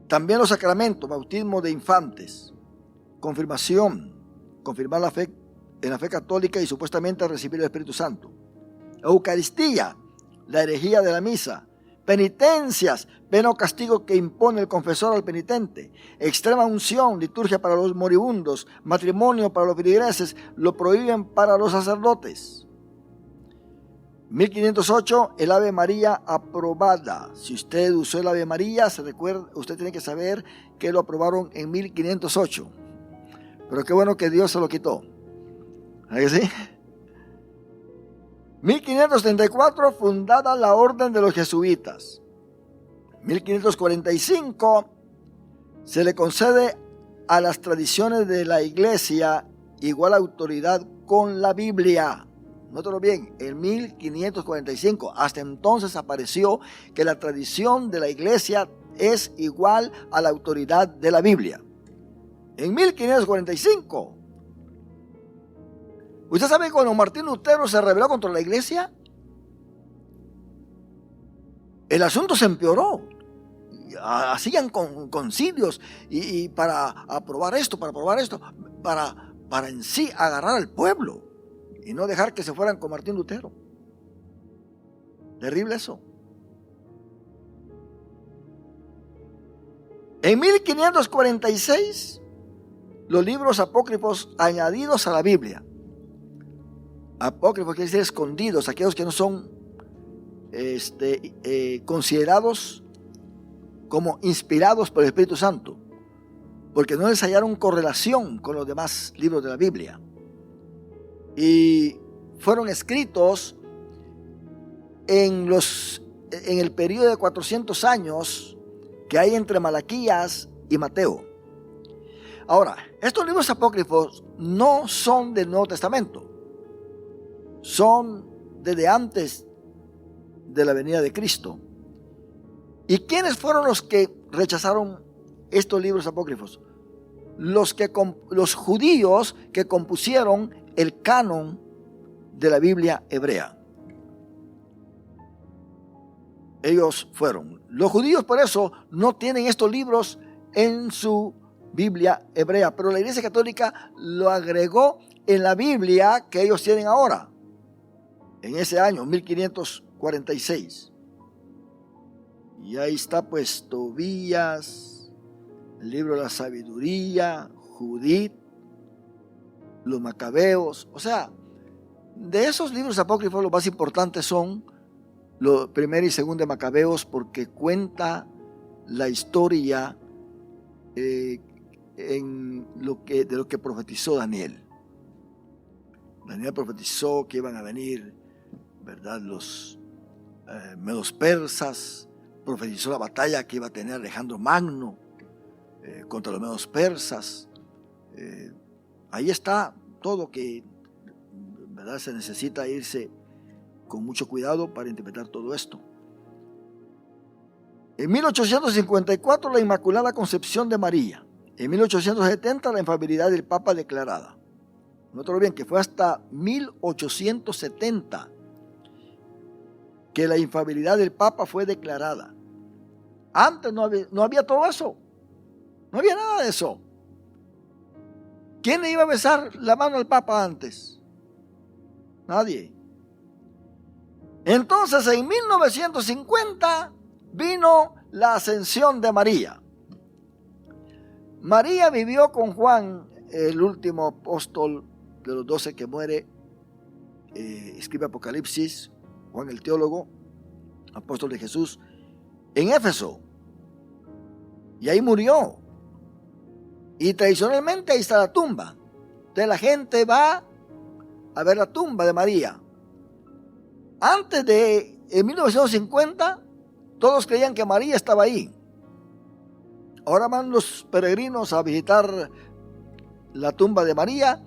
También los sacramentos, bautismo de infantes, confirmación, confirmar la fe en la fe católica y supuestamente recibir el Espíritu Santo. Eucaristía, la herejía de la misa, penitencias, pena o castigo que impone el confesor al penitente, extrema unción, liturgia para los moribundos, matrimonio para los feligreses, lo prohíben para los sacerdotes. 1508, el Ave María aprobada. Si usted usó el Ave María, se recuerda, usted tiene que saber que lo aprobaron en 1508. Pero qué bueno que Dios se lo quitó. ¿Ah que sí? 1534, fundada la Orden de los Jesuitas. 1545, se le concede a las tradiciones de la Iglesia igual autoridad con la Biblia. Nótalo bien, en 1545, hasta entonces apareció que la tradición de la Iglesia es igual a la autoridad de la Biblia. En 1545, ¿usted sabe que cuando Martín Lutero se rebeló contra la Iglesia, el asunto se empeoró? Hacían concilios y para aprobar esto, para en sí agarrar al pueblo y no dejar que se fueran con Martín Lutero. Terrible eso. En 1546, los libros apócrifos añadidos a la Biblia. Apócrifos quiere decir escondidos, aquellos que no son considerados como inspirados por el Espíritu Santo. porque no les hallaron correlación con los demás libros de la Biblia. Y fueron escritos en el periodo de 400 años que hay entre Malaquías y Mateo. Ahora, estos libros apócrifos no son del Nuevo Testamento, son desde antes de la venida de Cristo. ¿Y quiénes fueron los que rechazaron estos libros apócrifos? Los judíos que compusieron el canon de la Biblia hebrea. Ellos fueron. Los judíos por eso no tienen estos libros en su Biblia hebrea, pero la Iglesia Católica lo agregó en la Biblia que ellos tienen ahora, en ese año 1546. Y ahí está pues Tobías, el libro de la sabiduría, Judith, los Macabeos. O sea, de esos libros apócrifos los más importantes son los primero y segundo de Macabeos, porque cuenta la historia de lo que profetizó Daniel. Daniel profetizó que iban a venir, ¿verdad?, los medos persas. Profetizó la batalla que iba a tener Alejandro Magno contra los medos persas. Ahí está todo que, ¿verdad?, se necesita irse con mucho cuidado para interpretar todo esto. En 1854 la Inmaculada Concepción de María. En 1870 la infalibilidad del Papa declarada. Nótalo bien que fue hasta 1870 que la infalibilidad del Papa fue declarada. Antes no había todo eso. No había nada de eso. ¿Quién le iba a besar la mano al Papa antes? Nadie. Entonces en 1950 vino la ascensión de María. María vivió con Juan, el último apóstol de los 12 que muere, escribe Apocalipsis, Juan el teólogo, apóstol de Jesús, en Éfeso. Y ahí murió. Y tradicionalmente ahí está la tumba. Entonces la gente va a ver la tumba de María. Antes de 1950, todos creían que María estaba ahí. Ahora van los peregrinos a visitar la tumba de María.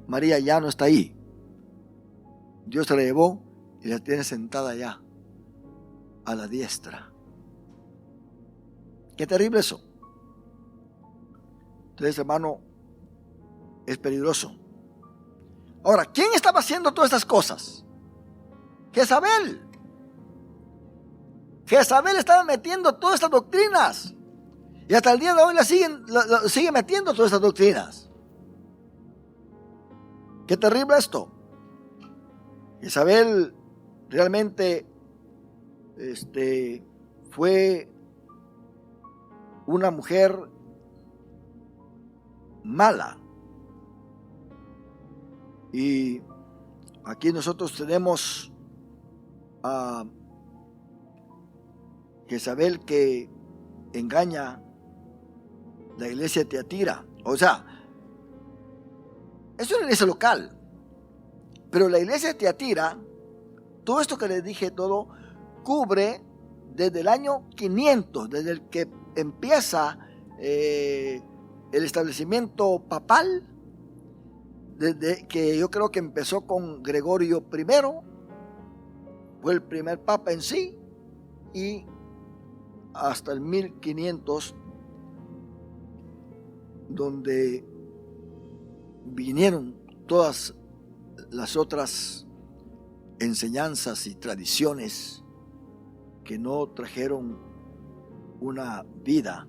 María ya no está ahí. Dios se la llevó y la tiene sentada allá, a la diestra. Qué terrible eso. Entonces, hermano, es peligroso. Ahora, ¿quién estaba haciendo todas estas cosas? Jezabel. Jezabel estaba metiendo todas estas doctrinas. Y hasta el día de hoy sigue metiendo todas estas doctrinas. Qué terrible esto. Jezabel realmente fue una mujer mala. Y aquí nosotros tenemos a Jezabel que engaña la iglesia de Tiatira. O sea, es una iglesia local, pero la iglesia de Tiatira, todo esto que les dije, todo cubre desde el año 500, desde el que empieza el establecimiento papal, desde que yo creo que empezó con Gregorio I, fue el primer papa en sí, y hasta el 1500, donde vinieron todas las otras enseñanzas y tradiciones que no trajeron una vida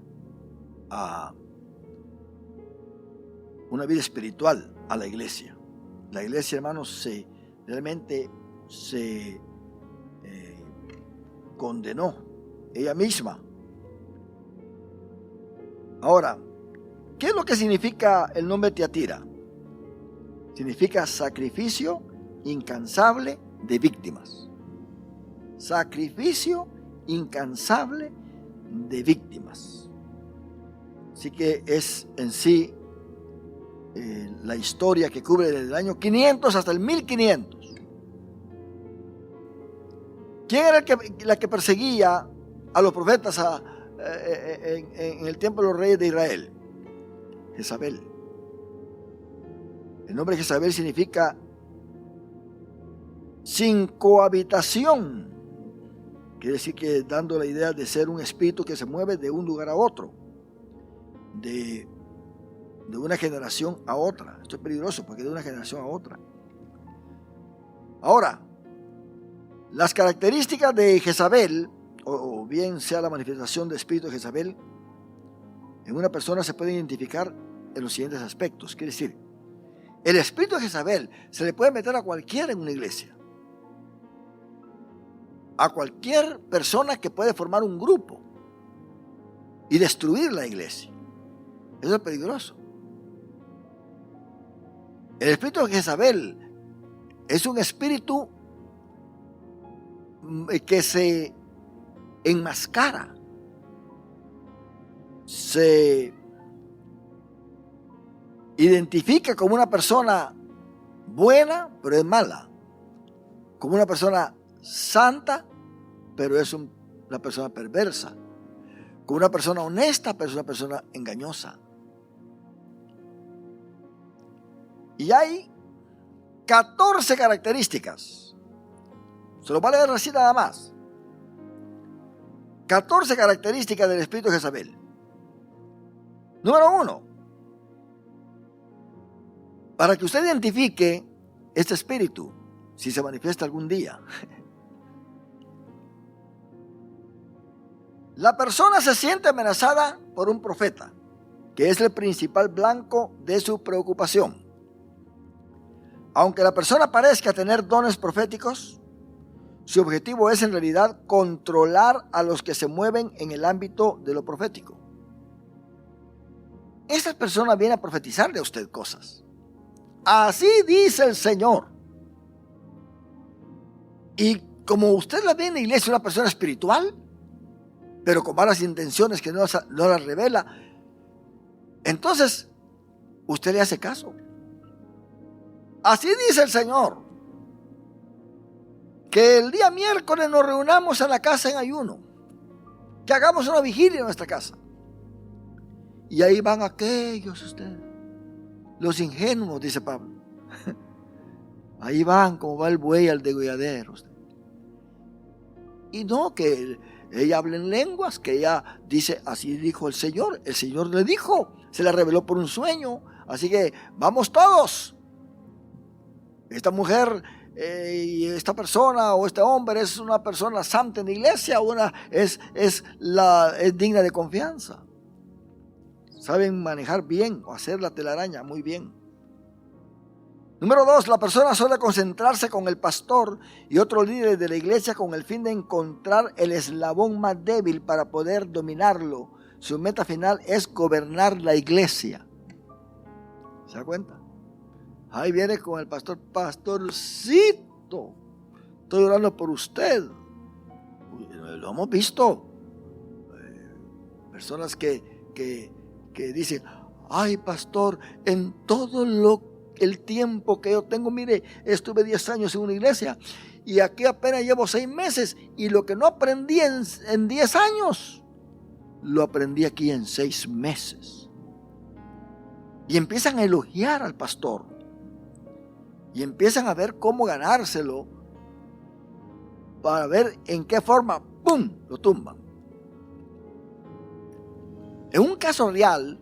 espiritual a la iglesia. La iglesia, hermanos, realmente se condenó ella misma. Ahora, ¿qué es lo que significa el nombre Tiatira? Significa sacrificio incansable de víctimas. Sacrificio incansable de víctimas. Así que es en sí la historia que cubre desde el año 500 hasta el 1500. ¿Quién era la que perseguía a los profetas en el tiempo de los reyes de Israel? Jezabel. El nombre Jezabel significa sin cohabitación. Quiere decir que dando la idea de ser un espíritu que se mueve de un lugar a otro, de una generación a otra. Esto es peligroso porque de una generación a otra. Ahora, las características de Jezabel, o bien sea la manifestación de espíritu de Jezabel, en una persona se puede identificar en los siguientes aspectos. Quiere decir, el espíritu de Jezabel se le puede meter a cualquiera en una iglesia. A cualquier persona que puede formar un grupo y destruir la iglesia. Eso es peligroso. El espíritu de Jezabel es un espíritu que se enmascara, se identifica como una persona buena, pero es mala, como una persona santa, pero es una persona perversa, como una persona honesta, pero es una persona engañosa. Y hay 14 características. Se lo voy a leer así nada más. 14 características del espíritu de Jezabel. Número 1. Para que usted identifique este espíritu, si se manifiesta algún día, la persona se siente amenazada por un profeta, que es el principal blanco de su preocupación. Aunque la persona parezca tener dones proféticos, su objetivo es en realidad controlar a los que se mueven en el ámbito de lo profético. Esta persona viene a profetizarle a usted cosas. Así dice el Señor. Y como usted la ve en la iglesia, una persona espiritual, pero con malas intenciones que no las revela, entonces usted le hace caso. Así dice el Señor, que el día miércoles nos reunamos en la casa en ayuno, que hagamos una vigilia en nuestra casa. Y ahí van aquellos los ingenuos, dice Pablo. Ahí van como va el buey al degolladero. Y no que ella habla en lenguas, que ella dice, así dijo el Señor le dijo, se la reveló por un sueño, así que vamos todos. Esta mujer y esta persona o este hombre es una persona santa en la iglesia, es digna de confianza. Saben manejar bien o hacer la telaraña muy bien. Número 2, la persona suele concentrarse con el pastor y otros líderes de la iglesia con el fin de encontrar el eslabón más débil para poder dominarlo. Su meta final es gobernar la iglesia. ¿Se da cuenta? Ahí viene con el pastor, pastorcito, estoy orando por usted. Lo hemos visto. Personas que dicen, ay pastor, en todo el tiempo que yo tengo, mire, estuve 10 años en una iglesia y aquí apenas llevo 6 meses y lo que no aprendí en 10 años, lo aprendí aquí en 6 meses. Y empiezan a elogiar al pastor. Y empiezan a ver cómo ganárselo para ver en qué forma, ¡pum!, lo tumban. En un caso real,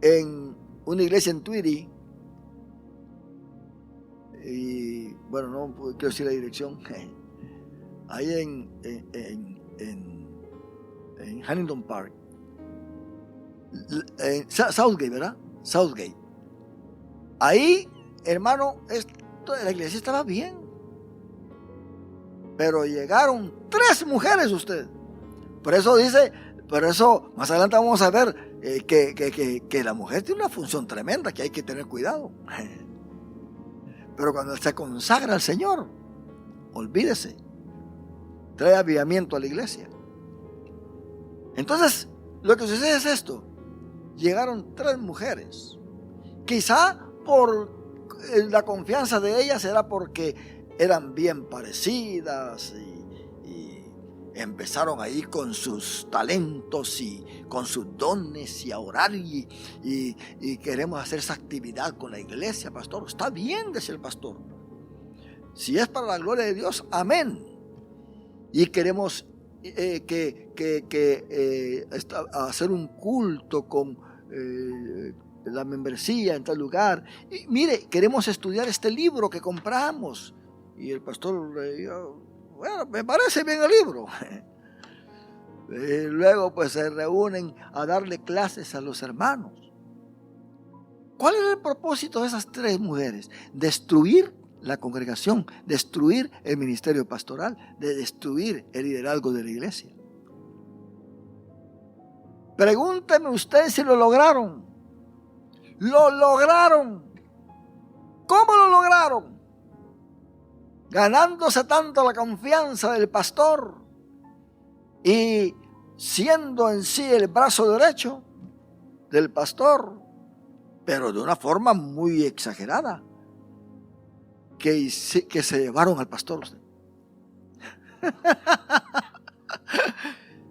en una iglesia en Tweedy, y bueno, no quiero decir la dirección, ahí en Huntington Park, en Southgate, ¿verdad? Southgate. Ahí, hermano, la iglesia estaba bien. Pero llegaron 3 mujeres usted. Por eso más adelante vamos a ver que la mujer tiene una función tremenda, que hay que tener cuidado. Pero cuando se consagra al Señor, olvídese, trae avivamiento a la iglesia. Entonces, Lo que sucede es esto. Llegaron 3 mujeres. Quizá por la confianza de ellas era porque eran bien parecidas y empezaron ahí con sus talentos y con sus dones y a orar y queremos hacer esa actividad con la iglesia, pastor. Está bien, decía el pastor. Si es para la gloria de Dios, amén. Y queremos hacer un culto con la membresía en tal lugar. Y mire, queremos estudiar este libro que compramos. Y el pastor le dijo, bueno, me parece bien el libro. Y luego pues se reúnen a darle clases a los hermanos. ¿Cuál era el propósito de esas 3 mujeres? Destruir la congregación, destruir el ministerio pastoral, de destruir el liderazgo de la iglesia. Pregúnteme usted si lo lograron. Lo lograron. ¿Cómo lo lograron? Ganándose tanto la confianza del pastor y siendo en sí el brazo derecho del pastor, pero de una forma muy exagerada, que se llevaron al pastor.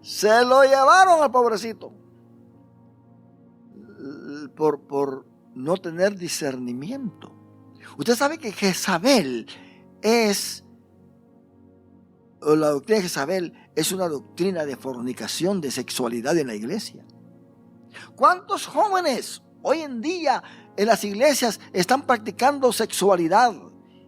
Se lo llevaron al pobrecito por no tener discernimiento. Usted sabe que Jezabel la doctrina de Jezabel es una doctrina de fornicación, de sexualidad en la iglesia. ¿Cuántos jóvenes hoy en día en las iglesias están practicando sexualidad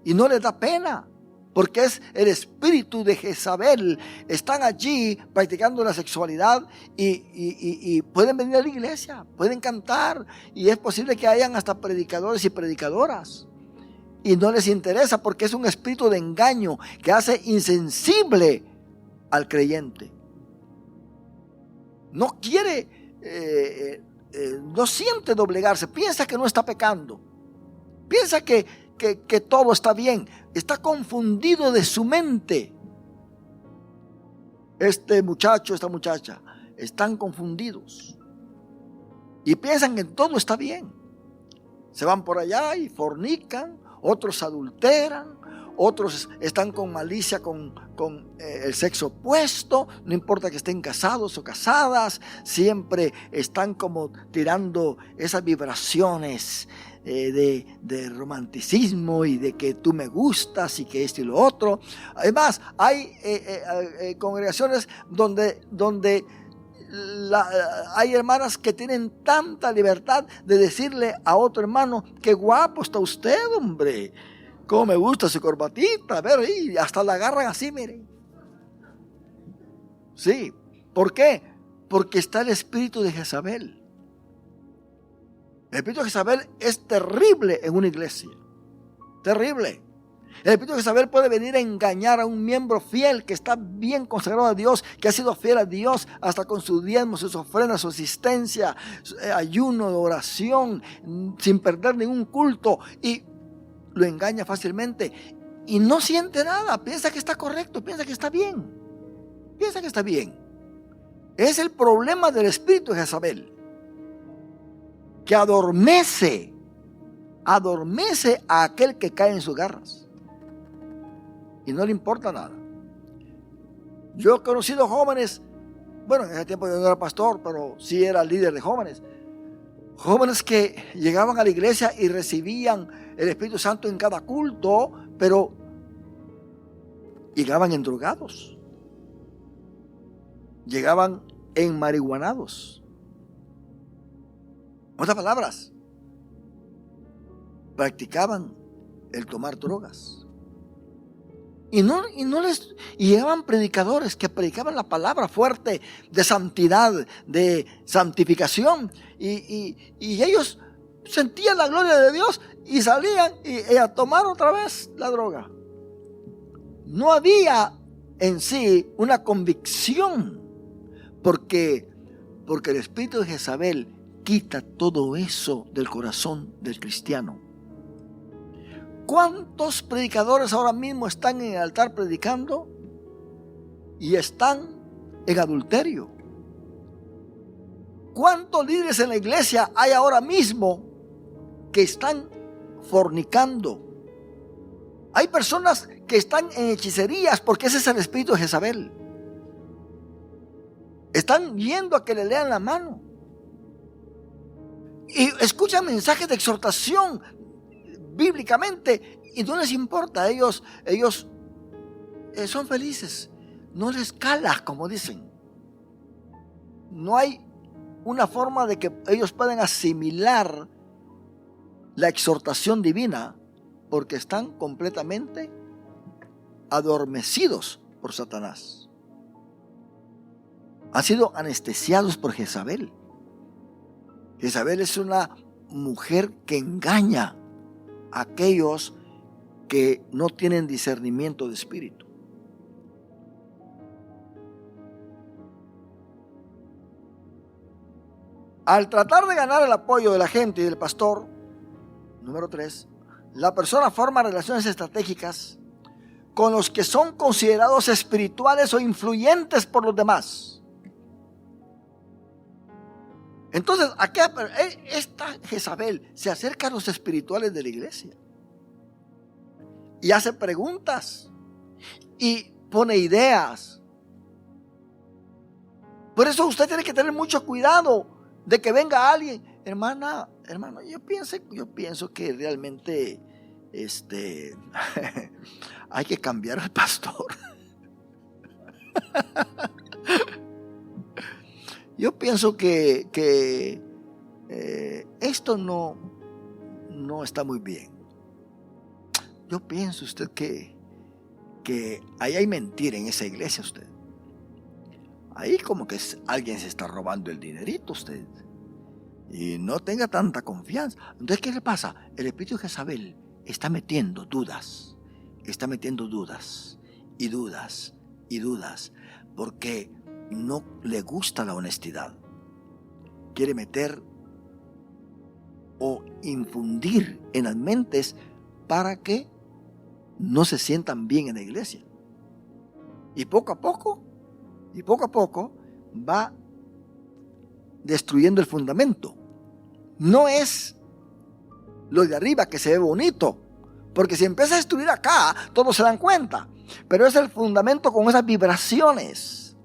y no les da pena? Porque es el espíritu de Jezabel. Están allí practicando la sexualidad y pueden venir a la iglesia, pueden cantar, y es posible que hayan hasta predicadores y predicadoras. Y no les interesa porque es un espíritu de engaño que hace insensible al creyente. No quiere, no siente doblegarse, piensa que no está pecando, piensa que todo está bien, está confundido de su mente. Este muchacho, esta muchacha, están confundidos y piensan que todo está bien. Se van por allá y fornican, otros adulteran, otros están con malicia con el sexo opuesto, no importa que estén casados o casadas, siempre están como tirando esas vibraciones de romanticismo y de que tú me gustas y que esto y lo otro. Además, hay congregaciones donde hay hermanas que tienen tanta libertad de decirle a otro hermano: qué guapo está usted, hombre, cómo me gusta su corbatita, a ver, y hasta la agarran así, miren. Sí, ¿por qué? Porque está el espíritu de Jezabel. El espíritu de Jezabel es terrible en una iglesia, terrible. El espíritu de Jezabel puede venir a engañar a un miembro fiel que está bien consagrado a Dios, que ha sido fiel a Dios hasta con sus diezmos, sus ofrendas, su asistencia, ayuno, oración, sin perder ningún culto, y lo engaña fácilmente y no siente nada, piensa que está correcto, piensa que está bien, piensa que está bien. Es el problema del espíritu de Jezabel, que adormece a aquel que cae en sus garras y no le importa nada. Yo he conocido jóvenes, bueno, en ese tiempo yo no era pastor, pero sí era líder de jóvenes que llegaban a la iglesia y recibían el Espíritu Santo en cada culto, pero llegaban endrogados, llegaban enmarihuanados. En otras palabras, practicaban el tomar drogas. Y llegaban predicadores que predicaban la palabra fuerte de santidad, de santificación, y ellos sentían la gloria de Dios y salían y a tomar otra vez la droga. No había en sí una convicción, porque el espíritu de Jezabel quita todo eso del corazón del cristiano. ¿Cuántos predicadores ahora mismo están en el altar predicando y están en adulterio? ¿Cuántos líderes en la iglesia hay ahora mismo que están fornicando? Hay personas que están en hechicerías porque ese es el espíritu de Jezabel. Están yendo a que le lean la mano. Y escuchan mensajes de exhortación bíblicamente y no les importa. Ellos son felices. No les cala, como dicen. No hay una forma de que ellos puedan asimilar la exhortación divina porque están completamente adormecidos por Satanás. Han sido anestesiados por Jezabel. Jezabel es una mujer que engaña a aquellos que no tienen discernimiento de espíritu. Al tratar de ganar el apoyo de la gente y del pastor, número 3, la persona forma relaciones estratégicas con los que son considerados espirituales o influyentes por los demás. Entonces, esta Jezabel se acerca a los espirituales de la iglesia y hace preguntas y pone ideas. Por eso usted tiene que tener mucho cuidado de que venga alguien. Hermano, yo pienso que realmente hay que cambiar al pastor. Yo pienso que esto no está muy bien. Yo pienso usted que ahí hay mentira en esa iglesia usted. Ahí como que alguien se está robando el dinerito usted. Y no tenga tanta confianza. Entonces, ¿qué le pasa? El espíritu de Jezabel está metiendo dudas. Está metiendo dudas y dudas y dudas. Porque no le gusta la honestidad. Quiere meter o infundir en las mentes para que no se sientan bien en la iglesia. Y poco a poco va destruyendo el fundamento. No es lo de arriba que se ve bonito, porque si empieza a destruir acá, todos se dan cuenta, pero es el fundamento con esas vibraciones.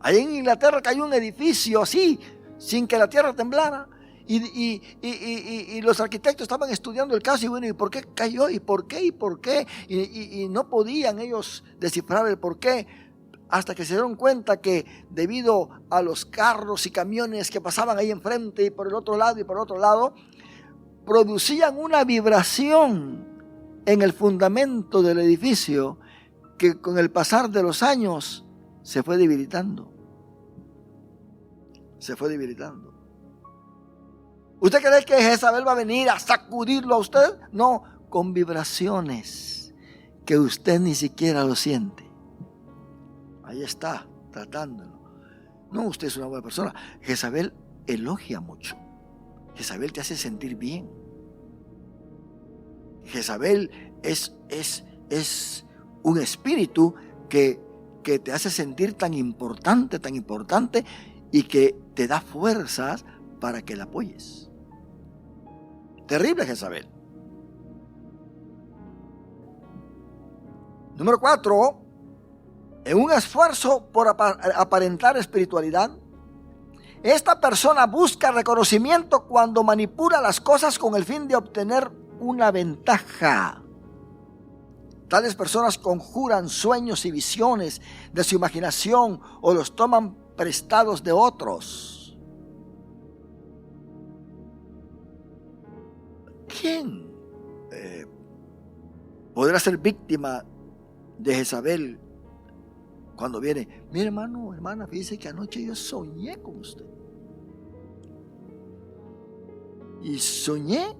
Ahí en Inglaterra cayó un edificio así, sin que la tierra temblara, y los arquitectos estaban estudiando el caso, y bueno, ¿y por qué cayó? ¿Y por qué? ¿Y por qué? Y no podían ellos descifrar el por qué, hasta que se dieron cuenta que debido a los carros y camiones que pasaban ahí enfrente y por el otro lado y por el otro lado, producían una vibración en el fundamento del edificio que con el pasar de los años se fue debilitando. Se fue debilitando. ¿Usted cree que Jezabel va a venir a sacudirlo a usted? No, con vibraciones que usted ni siquiera lo siente. Ahí está, tratándolo. No, usted es una buena persona. Jezabel elogia mucho. Jezabel te hace sentir bien. Jezabel es un espíritu que te hace sentir tan importante y que te da fuerzas para que la apoyes. Terrible Jezabel. Número 4. En un esfuerzo por aparentar espiritualidad, esta persona busca reconocimiento cuando manipula las cosas con el fin de obtener una ventaja. Tales personas conjuran sueños y visiones de su imaginación o los toman prestados de otros. ¿Quién podrá ser víctima de Jezabel cuando viene? Mi hermano, hermana, fíjese que anoche yo soñé con usted. Y soñé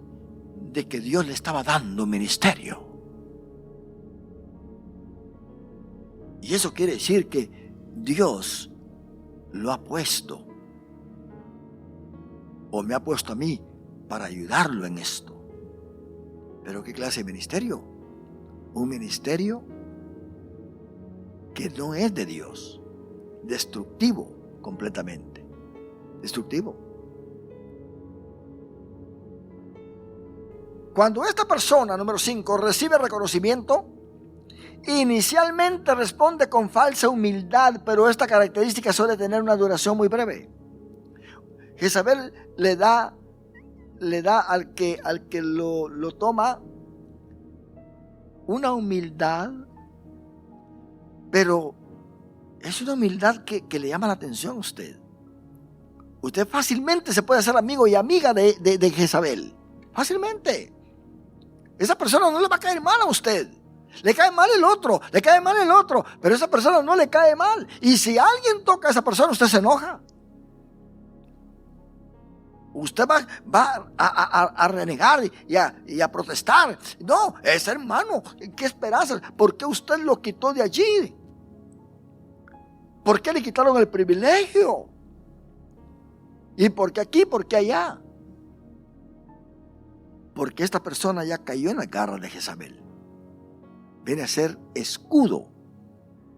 de que Dios le estaba dando ministerio. Y eso quiere decir que Dios lo ha puesto, o me ha puesto a mí para ayudarlo en esto. ¿Pero qué clase de ministerio? Un ministerio que no es de Dios, destructivo completamente. destructivo. Cuando esta persona, número 5, recibe reconocimiento, inicialmente responde con falsa humildad, pero esta característica suele tener una duración muy breve. Jezabel le da al que lo toma una humildad, pero es una humildad que le llama la atención a usted. Usted fácilmente se puede hacer amigo y amiga de Jezabel. Fácilmente. Esa persona no le va a caer mal a usted. Le cae mal el otro, pero esa persona no le cae mal. Y si alguien toca a esa persona, usted se enoja. Usted va a renegar y a protestar. No, es hermano, ¿qué esperanza? ¿Por qué usted lo quitó de allí? ¿Por qué le quitaron el privilegio? ¿Y por qué aquí? ¿Por qué allá? Porque esta persona ya cayó en la garra de Jezabel. Viene a ser escudo,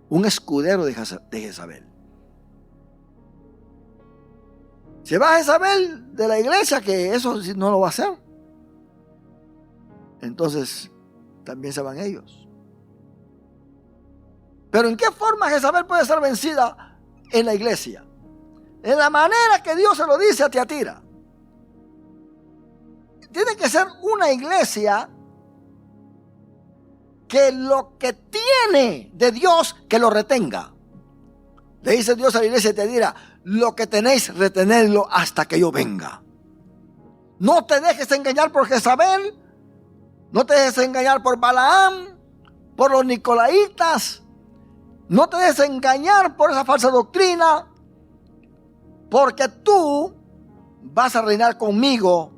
un escudero de Jezabel. Se va Jezabel de la iglesia, que eso no lo va a hacer. Entonces también se van ellos. Pero ¿en qué forma Jezabel puede ser vencida en la iglesia? En la manera que Dios se lo dice a Tiatira. Tiene que ser una iglesia que lo que tiene de Dios, que lo retenga. Le dice Dios a la iglesia de Tiatira: lo que tenéis, retenedlo hasta que yo venga. No te dejes engañar por Jezabel. No te dejes engañar por Balaam, por los nicolaitas. No te dejes engañar por esa falsa doctrina. Porque tú vas a reinar conmigo.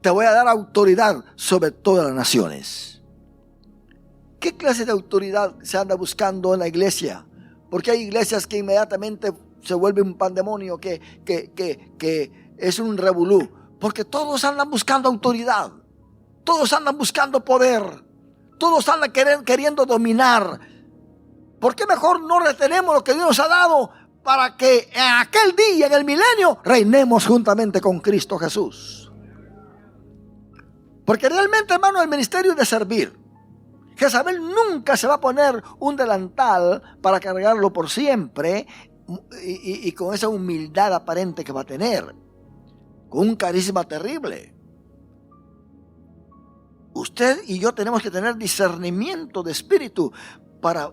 Te voy a dar autoridad sobre todas las naciones. ¿Qué clase de autoridad se anda buscando en la iglesia? Porque hay iglesias que inmediatamente se vuelve un pandemonio, que es un revolú. Porque todos andan buscando autoridad. Todos andan buscando poder. Todos andan queriendo dominar. ¿Por qué mejor no retenemos lo que Dios nos ha dado para que en aquel día, en el milenio, reinemos juntamente con Cristo Jesús? Porque realmente, hermano, el ministerio es de servir. Jezabel nunca se va a poner un delantal para cargarlo por siempre y con esa humildad aparente que va a tener, con un carisma terrible. Usted y yo tenemos que tener discernimiento de espíritu para,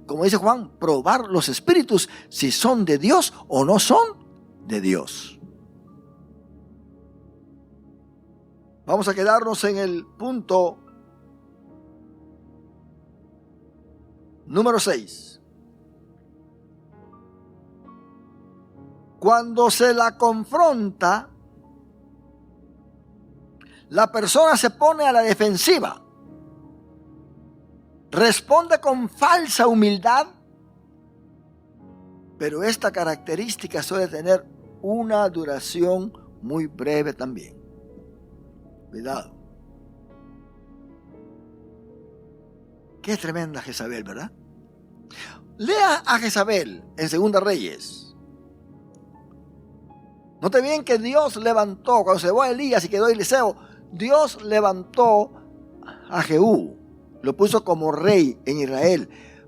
como dice Juan, probar los espíritus si son de Dios o no son de Dios. Vamos a quedarnos en el punto número 6. Cuando se la confronta, la persona se pone a la defensiva. Responde con falsa humildad, pero esta característica suele tener una duración muy breve también. Cuidado. Qué tremenda Jezabel, ¿verdad? Lea a Jezabel en Segunda Reyes. Note bien que Dios levantó, cuando se fue Elías y quedó Eliseo, Dios levantó a Jehú, lo puso como rey en Israel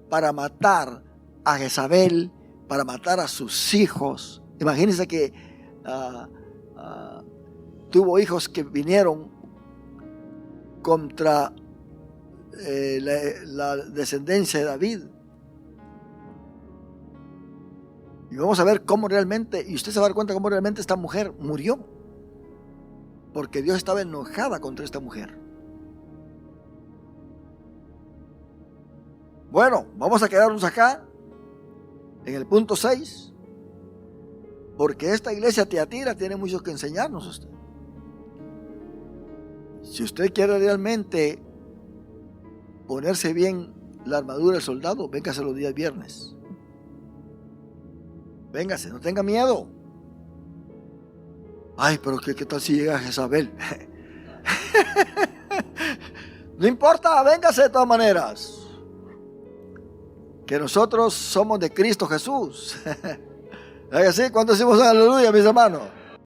para matar a Jezabel, para matar a sus hijos. Imagínense que tuvo hijos que vinieron contra la descendencia de David. Y vamos a ver cómo realmente, y usted se va a dar cuenta cómo realmente esta mujer murió, porque Dios estaba enojada contra esta mujer. Bueno, vamos a quedarnos acá en el punto 6, porque esta iglesia Tiatira tiene mucho que enseñarnos a usted. Si usted quiere realmente ponerse bien la armadura del soldado, véngase los días viernes. Véngase, no tenga miedo. Ay, pero ¿qué tal si llega Jezabel? No importa, véngase de todas maneras. Que nosotros somos de Cristo Jesús. ¿Es así? ¿Cuánto decimos aleluya, mis hermanos?